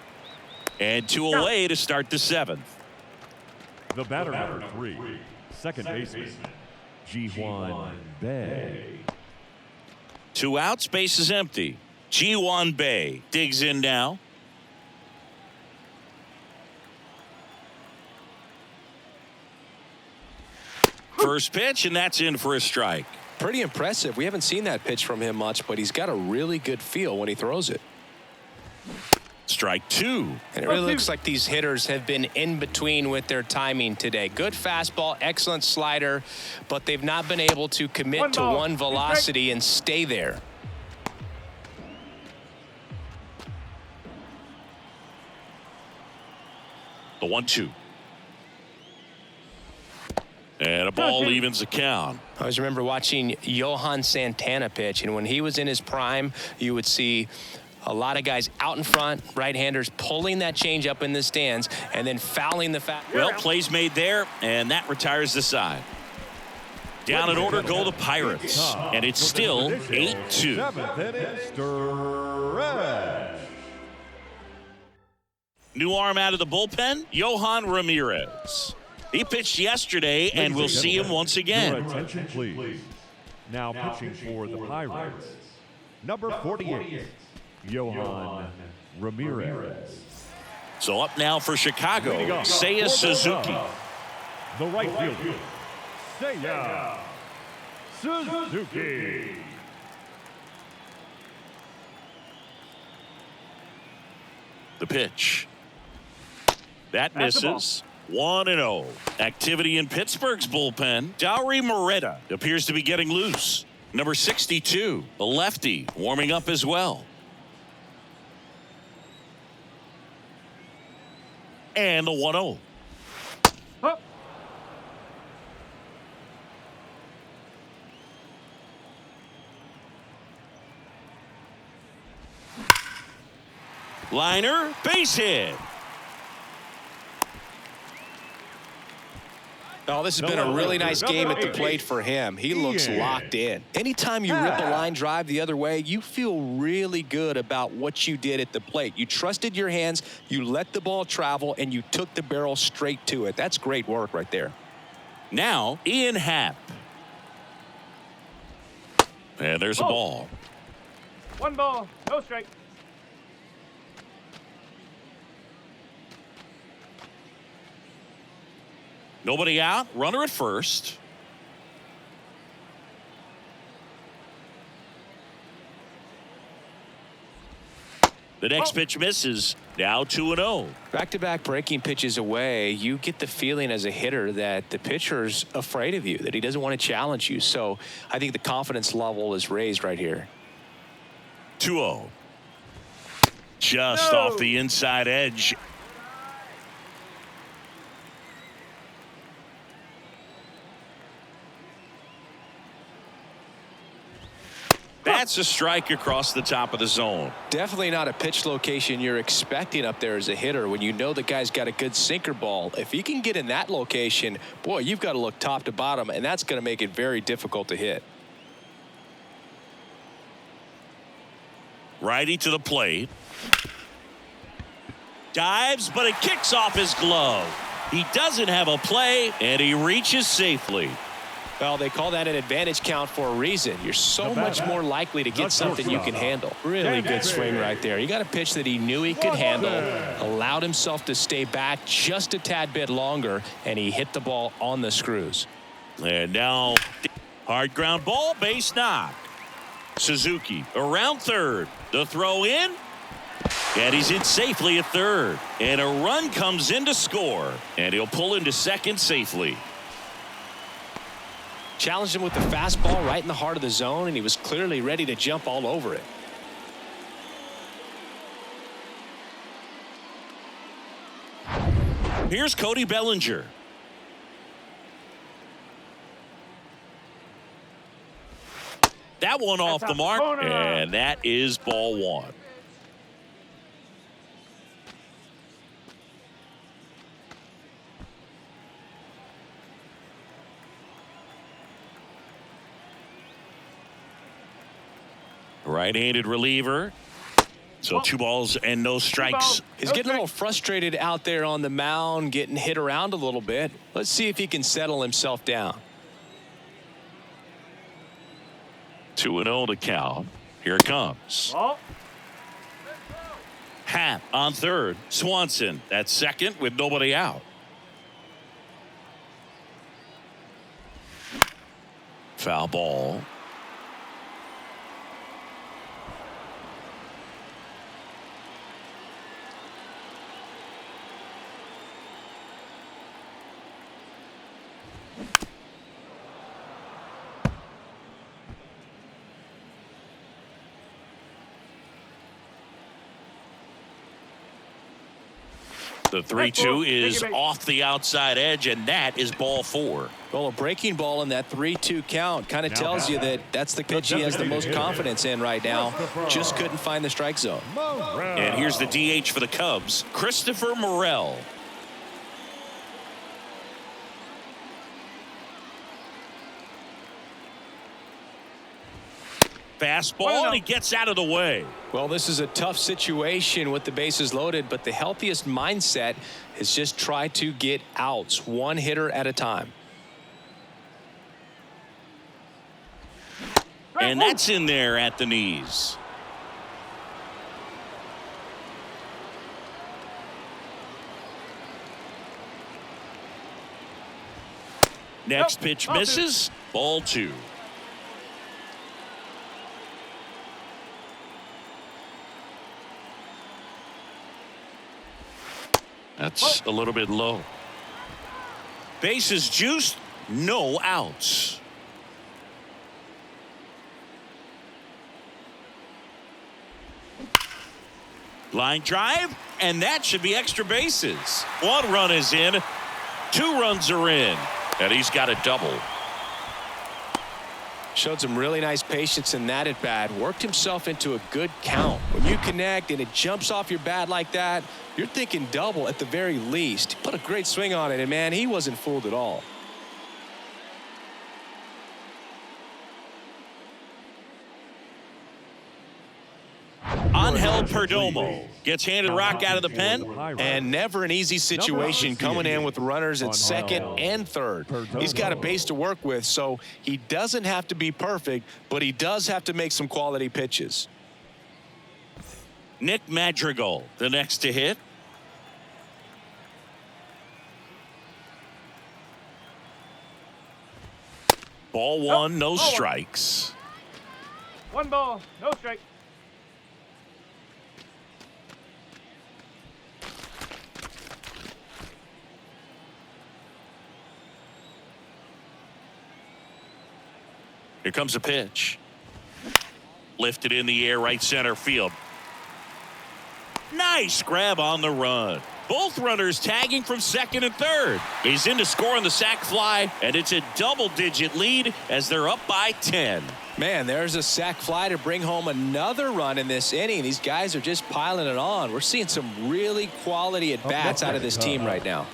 And 2 away to start the 7th.
the batter, number 3, second baseman, Ji-Hwan Bae.
2 outs, base is empty. Ji-Hwan Bae digs in now. First pitch, and that's in for a strike.
Pretty impressive. We haven't seen that pitch from him much, but he's got a really good feel when he throws it.
Strike 2.
And it really looks like these hitters have been in between with their timing today. Good fastball, excellent slider, but they've not been able to commit to one velocity and stay there.
The 1-2. And a ball evens the count.
I always remember watching Johan Santana pitch, and when he was in his prime, you would see a lot of guys out in front, right-handers pulling that change up in the stands and then fouling the fastball.
Well, plays made there, and that retires the side. Down in order go the Pirates, and it's still 8-2.
7th inning stretch.
New arm out of the bullpen, Johan Ramirez. He pitched yesterday, and we'll see him once
Your
again.
attention, please. Now pitching for the Pirates, number 48, Johan Ramirez.
So up now for Chicago, Seiya Suzuki.
The right fielder, Seiya Suzuki.
The pitch. That misses. 1-0. Activity in Pittsburgh's bullpen. Dauri Moreta appears to be getting loose. Number 62, the lefty, warming up as well. And the 1-0.
Up.
Liner, base hit.
Oh, this has been a really nice game at the plate for him. He looks locked in. Anytime you rip a line drive the other way, you feel really good about what you did at the plate. You trusted your hands, you let the ball travel, and you took the barrel straight to it. That's great work right there.
Now, Ian Happ. And there's a ball.
1 ball, no strike.
Nobody out, runner at first. The next pitch misses. Now 2-0.
Back-to-back breaking pitches away, you get the feeling as a hitter that the pitcher's afraid of you, that he doesn't want to challenge you. So I think the confidence level is raised right here.
2-0. Just off the inside edge. That's a strike across the top of the zone.
Definitely not a pitch location you're expecting up there as a hitter when you know the guy's got a good sinker ball. If he can get in that location, boy, you've got to look top to bottom, and that's going to make it very difficult to hit.
Righty to the plate. Dives, but it kicks off his glove. He doesn't have a play, and he reaches safely.
Well, they call that an advantage count for a reason. You're so much more likely to get something you can handle. Really good swing right there. He got a pitch that he knew he could handle, allowed himself to stay back just a tad bit longer, and he hit the ball on the screws.
And now, hard ground ball, base knock. Suzuki around third. The throw in, and he's in safely at third. And a run comes in to score, and he'll pull into second safely.
Challenged him with the fastball right in the heart of the zone, and he was clearly ready to jump all over it.
Here's Cody Bellinger. That one off the mark, and that is ball 1. Right-handed reliever. So 2 balls and no strikes.
He's getting a little frustrated out there on the mound, getting hit around a little bit. Let's see if he can settle himself down.
2-0 to count. Here it comes.
Ball.
Happ on third. Swanson at second with nobody out. Foul ball. The 3-2 is off the outside edge, and that is ball 4.
Well, a breaking ball in that 3-2 count kind of tells you that that's the pitch he has the most confidence in right now. Just couldn't find the strike zone.
And here's the DH for the Cubs, Christopher Morel. Fastball, and he gets out of the way.
Well, this is a tough situation with the bases loaded, but the healthiest mindset is just try to get outs, one hitter at a time.
And that's in there at the knees. Next pitch misses. Ball 2. That's a little bit low. Bases juiced, no outs. Line drive, and that should be extra bases. 1 run is in, 2 runs are in, and he's got a double.
Showed some really nice patience in that at bat. Worked himself into a good count. When you connect and it jumps off your bat like that, you're thinking double at the very least. Put a great swing on it, and man, he wasn't fooled at all.
Angel Perdomo gets handed rock out of the pen.
And never an easy situation coming in with runners at second and third. He's got a base to work with, so he doesn't have to be perfect, but he does have to make some quality pitches.
Nick Madrigal, the next to hit. Ball 1, no strikes.
1 ball, no strike.
Here comes a pitch. Lifted in the air, right center field. Nice grab on the run. Both runners tagging from second and third. He's in to score on the sac fly, and it's a double-digit lead as they're up by 10.
Man, there's a sac fly to bring home another run in this inning. These guys are just piling it on. We're seeing some really quality at-bats out of this team right now.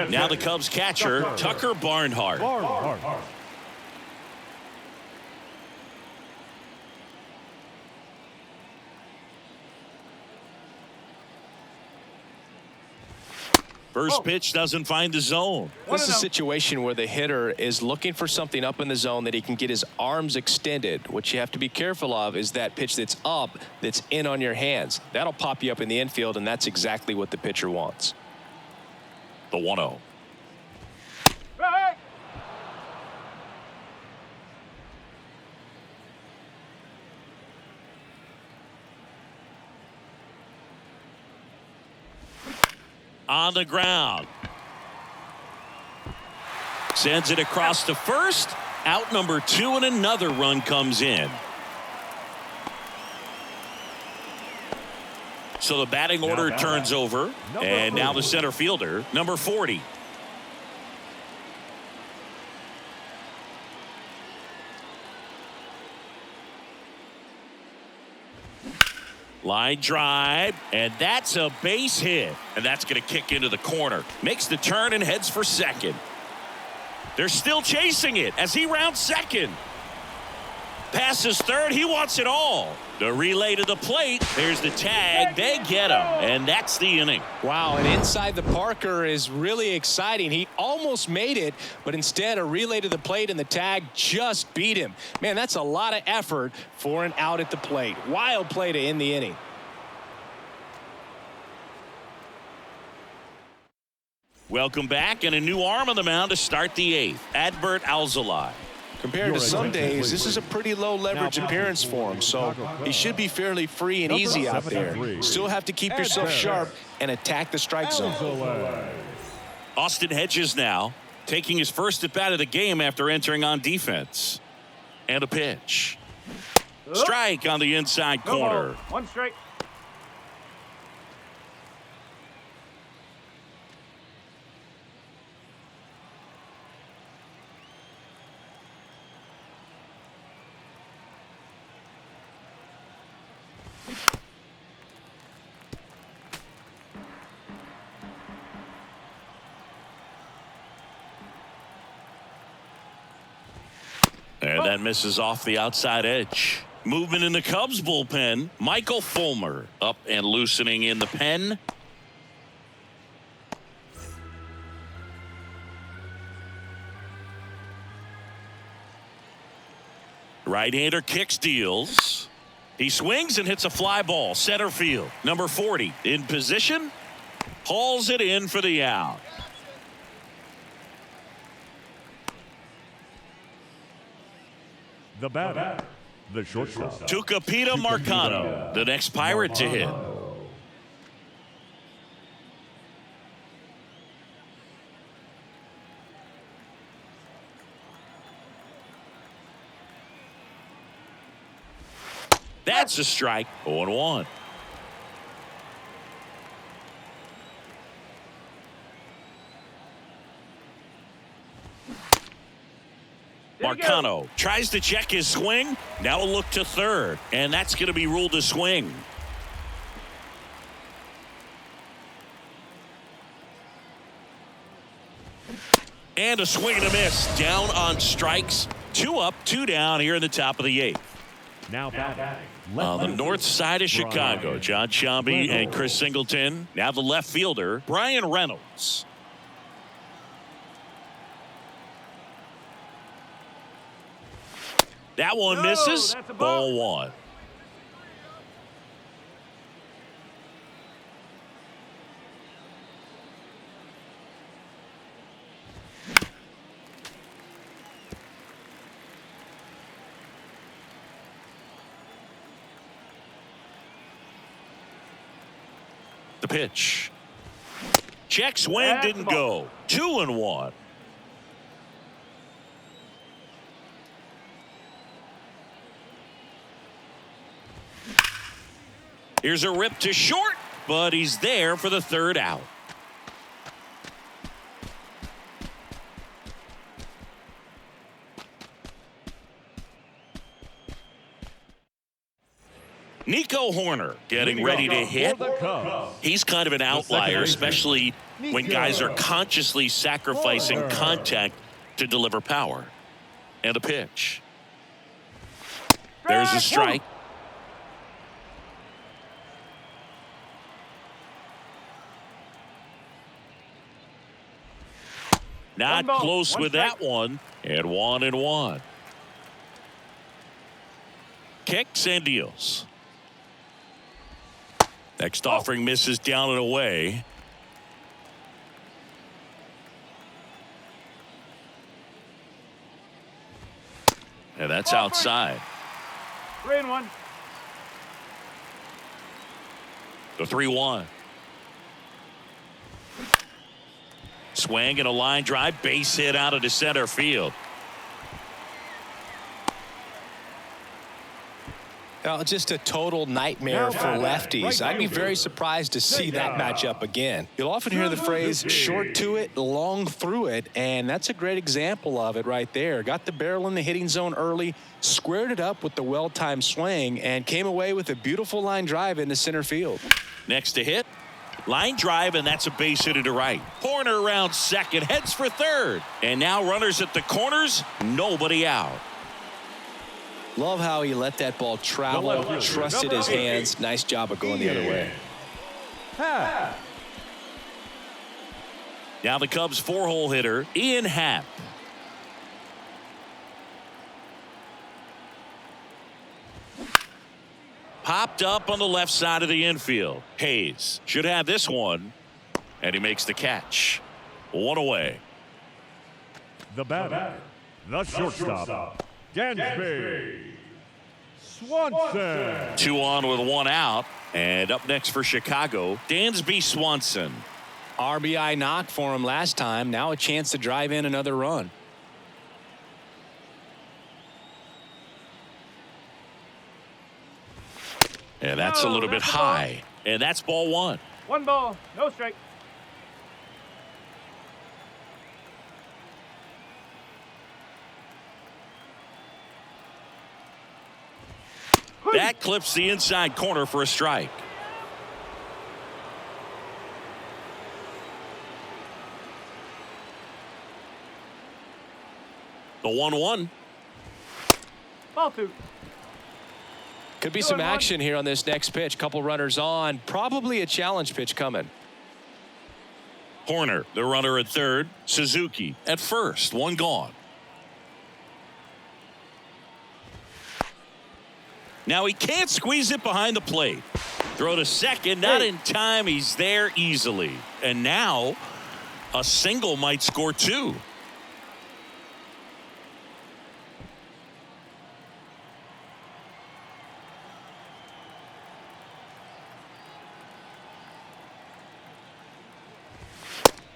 Now the Cubs catcher, Tucker Barnhart. First pitch doesn't find the zone.
This is a situation where the hitter is looking for something up in the zone that he can get his arms extended. What you have to be careful of is that pitch that's up, that's in on your hands. That'll pop you up in the infield, and that's exactly what the pitcher wants.
The 1-0.
Right.
On the ground. Sends it across to first. Out number 2, and another run comes in. So the batting order turns over. And now the center fielder, number 40. Line drive, and that's a base hit. And that's going to kick into the corner. Makes the turn and heads for second. They're still chasing it as he rounds second. Passes third. He wants it all. The relay to the plate. There's the tag. They get him. And that's the inning.
Wow, and inside the Parker is really exciting. He almost made it, but instead a relay to the plate and the tag just beat him. Man, that's a lot of effort for an out at the plate. Wild play to end the inning.
Welcome back, and a new arm on the mound to start the 8th. Adbert Alzolay.
Compared to some days, this is a pretty low leverage appearance for him, so he should be fairly free and easy out there. Still have to keep yourself sharp and attack the strike zone.
Austin Hedges now taking his first at bat of the game after entering on defense. And a pitch. Strike on the inside corner.
1 strike.
And that misses off the outside edge. Movement in the Cubs bullpen. Michael Fulmer up and loosening in the pen. Right-hander kicks, deals. He swings and hits a fly ball. Center field. Number 40 in position. Hauls it in for the out.
The batter, the shortstop.
Tucupita Marcano, the next Pirate to hit. That's a strike. 0-1. Marcano tries to check his swing. Now a look to third, and that's going to be ruled a swing. And a swing and a miss. Down on strikes. 2 up, 2 down here in the top of the 8th.
Now batting.
On the north side of Chicago, John Shambi and Chris Singleton. Now the left fielder, Brian Reynolds. That one misses. Ball 1. The pitch. Check swing, didn't go. 2-1. Here's a rip to short, but he's there for the third out. Nico Horner getting ready to hit. He's kind of an outlier, especially when guys are consciously sacrificing contact to deliver power. And a pitch. There's a strike. Not close with that one. And 1-1. Kicks and deals. Next offering misses down and away. And that's outside.
3-1.
The 3-1. Swing and a line drive, base hit out into center field.
Just a total nightmare for lefties. I'd be very surprised to see that matchup again. You'll often hear the phrase short to it, long through it, and that's a great example of it right there. Got the barrel in the hitting zone early, squared it up with the well-timed swing, and came away with a beautiful line drive into center field.
Next to hit, line drive, and that's a base hit to right. Horner around second, heads for third. And now runners at the corners, nobody out.
Love how he let that ball travel, trusted his hands. Nice job of going the other way.
Now the Cubs 4-hole hitter, Ian Happ. Popped up on the left side of the infield. Hayes should have this one, and he makes the catch. One away.
The batter, the shortstop, Dansby Swanson.
2 on with 1 out. And up next for Chicago, Dansby Swanson.
RBI knock for him last time. Now a chance to drive in another run.
And that's a little bit high. And that's ball 1.
1 ball, no strike.
That clips the inside corner for a strike. The 1-1.
Ball 2.
Could be some action here on this next pitch. Couple runners on. Probably a challenge pitch coming.
Horner, the runner at third. Suzuki at first. 1 gone. Now he can't squeeze it behind the plate. Throw to second, not in time. He's there easily. And now a single might score 2.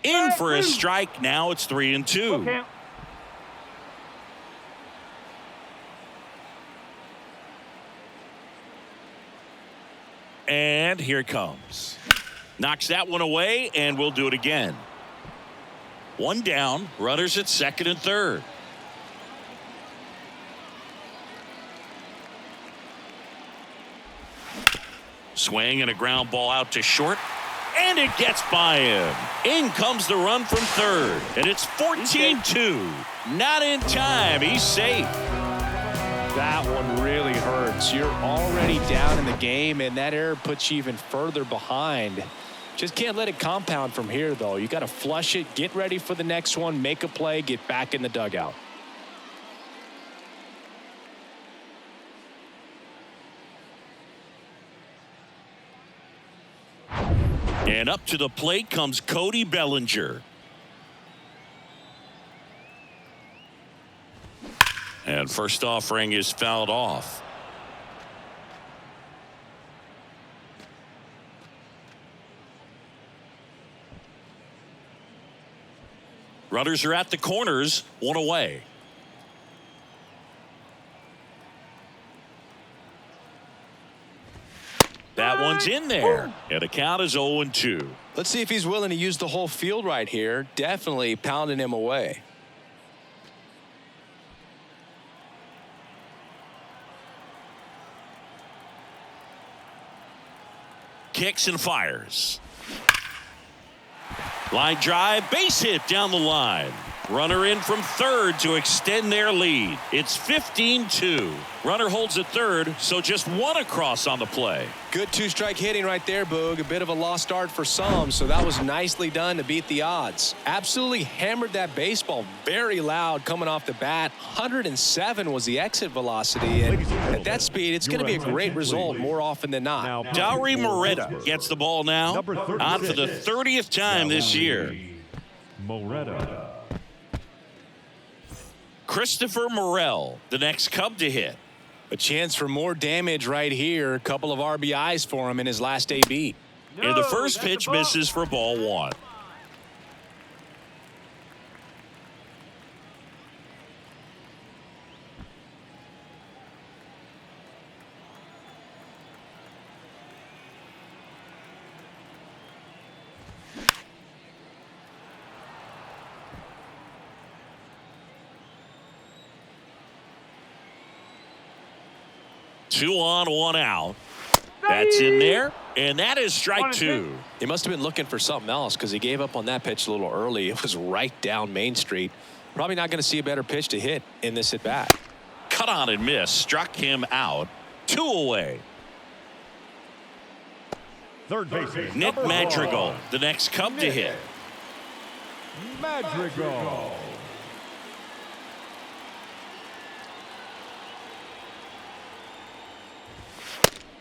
In for a strike. Now it's 3-2.
Okay.
And here it comes. Knocks that one away, and we'll do it again. 1 down, runners at second and third. Swing and a ground ball out to short, and it gets by him. In comes the run from third, and it's 14-2. Not in time. He's safe.
That one really hurts. You're already down in the game, and that error puts you even further behind. Just can't let it compound from here, though. You got to flush it, get ready for the next one, make a play, get back in the dugout.
And up to the plate comes Cody Bellinger. And first offering is fouled off. Runners are at the corners, 1 away. That one's in there, and the count is 0-2.
Let's see if he's willing to use the whole field right here. Definitely pounding him away.
Kicks and fires. Line drive, base hit down the line. Runner in from third to extend their lead. It's 15-2. Runner holds at third, so just 1 across on the play.
Good 2-strike hitting right there, Boog. A bit of a lost start for some, so that was nicely done to beat the odds. Absolutely hammered that baseball very loud coming off the bat. 107 was the exit velocity, and at that speed, it's going to be a great result more often than not.
Dowry Moretta gets the ball now. On for the 30th time this year.
Moretta.
Christopher Morel, the next Cub to hit.
A chance for more damage right here. A couple of RBIs for him in his last AB.
And the first pitch misses for ball 1. Two on, 1 out. That's in there, and that is strike 2.
He must have been looking for something else because he gave up on that pitch a little early. It was right down Main Street. Probably not going to see a better pitch to hit in this at bat.
cut on and miss, struck him out. 2 away.
Third baseman,
Nick
number
Madrigal,
1.
the next Cub to hit.
Madrigal.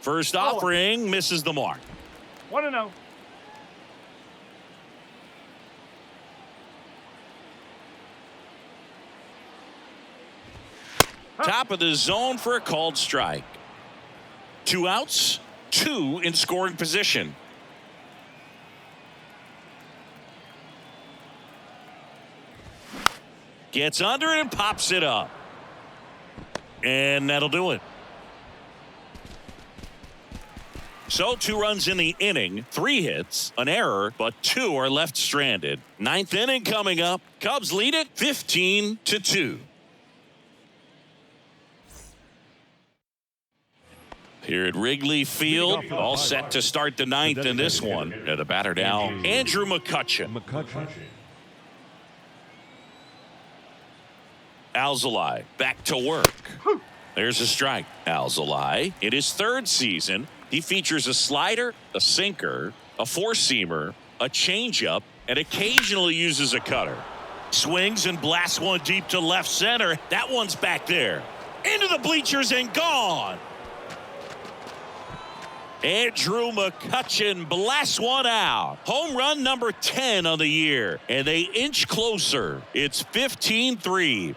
First offering misses the mark.
1-0.
Top of the zone for a called strike. 2 outs, 2 in scoring position. Gets under it and pops it up. And that'll do it. So 2 runs in the inning, 3 hits, an error, but 2 are left stranded. 9th inning coming up. Cubs lead it 15-2. Here at Wrigley Field, all set to start the 9th in this one. The batter now, Andrew McCutchen. Alzolay back to work. There's a strike. Alzolay, in his 3rd season, he features a slider, a sinker, a 4-seamer, a changeup, and occasionally uses a cutter. Swings and blasts one deep to left center. That one's back there. Into the bleachers and gone. Andrew McCutchen blasts one out. Home run number 10 on the year. And they inch closer. It's 15-3.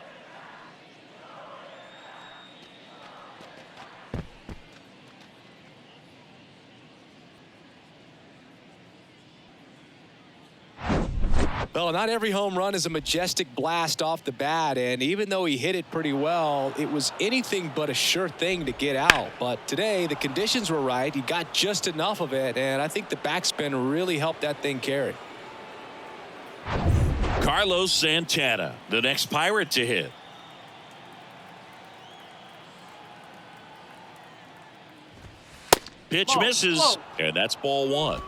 Well, not every home run is a majestic blast off the bat, and even though he hit it pretty well, it was anything but a sure thing to get out. But today, the conditions were right. He got just enough of it, and I think the backspin really helped that thing carry.
Carlos Santana, the next Pirate to hit. Pitch misses, and that's ball 1.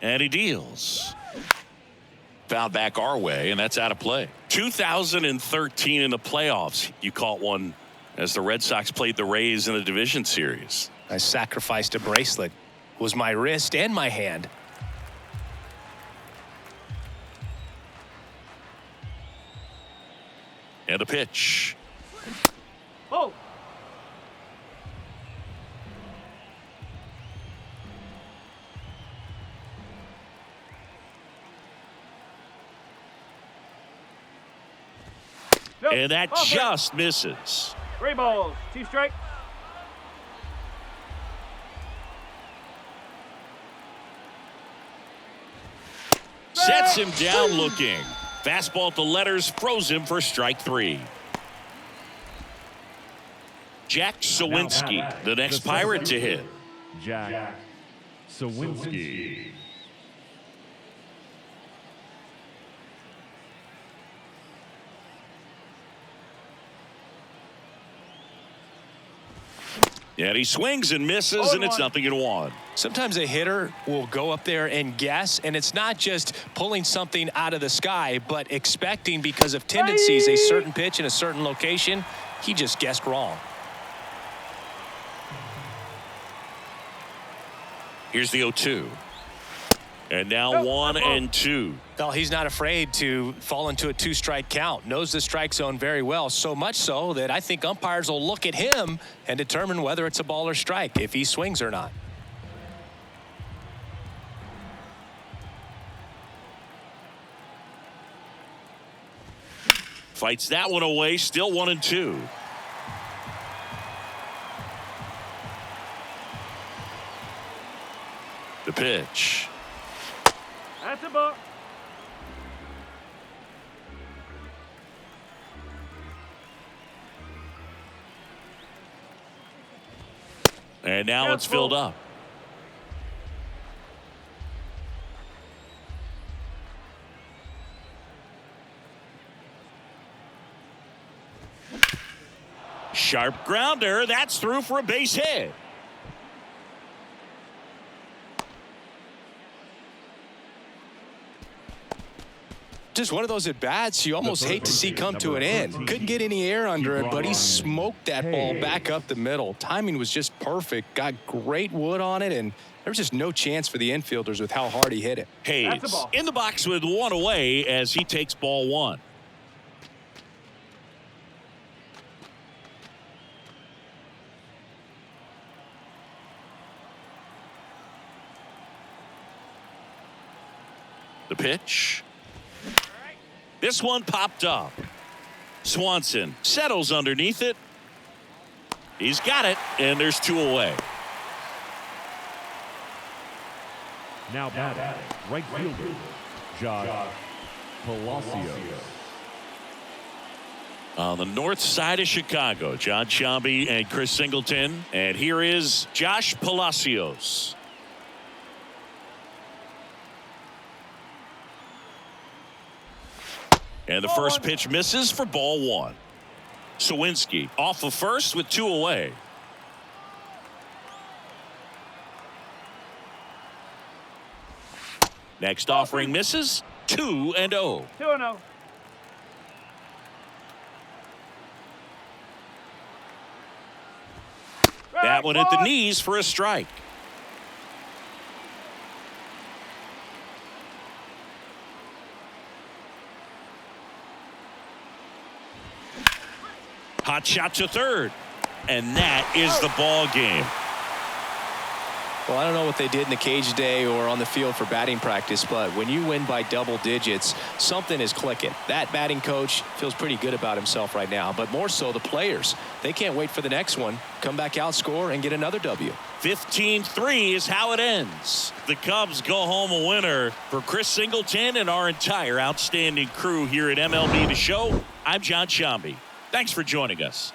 And he deals. Foul back our way, and that's out of play. 2013 in the playoffs, you caught one as the Red Sox played the Rays in the division series.
I sacrificed a bracelet. It was my wrist and my hand.
And a pitch.
Oh.
And that just misses.
3 balls, 2 strikes.
Sets him down looking. Fastball at the letters froze him for strike 3. Jack Sawinski, the next Pirate to hit.
Jack Sawinski.
And he swings and misses, and it's 0-1.
Sometimes a hitter will go up there and guess, and it's not just pulling something out of the sky, but expecting because of tendencies a certain pitch in a certain location. He just guessed wrong.
Here's the 0-2. And now 1-2.
Well, he's not afraid to fall into a 2-strike count. Knows the strike zone very well, so much so that I think umpires will look at him and determine whether it's a ball or strike, if he swings or not.
Fights that one away, still 1-2. The pitch.
That's a ball.
And now it's filled up. Sharp grounder. That's through for a base hit.
Just one of those at-bats you almost hate to see come to an end. Couldn't get any air under it, but he smoked that ball back up the middle. Timing was just perfect. Got great wood on it, and there was just no chance for the infielders with how hard he hit it.
Hayes in the box with one away as he takes ball one. The pitch. This one popped up. Swanson settles underneath it. He's got it, and there's two away.
Now batting, right fielder, Josh Palacios.
On the north side of Chicago, John Sciambi and Chris Singleton. And here is Josh Palacios. And the first pitch misses for ball one. Sawinski off of first with two away. Next offering misses. 2-0.
2-0.
That one at the knees for a strike. Hot shot to third. And that is the ball game.
Well, I don't know what they did in the cage today or on the field for batting practice, but when you win by double digits, something is clicking. That batting coach feels pretty good about himself right now, but more so the players. They can't wait for the next one. Come back out, score, and get another W.
15-3 is how it ends. The Cubs go home a winner. For Chris Singleton and our entire outstanding crew here at MLB The Show, I'm John Sciambi. Thanks for joining us.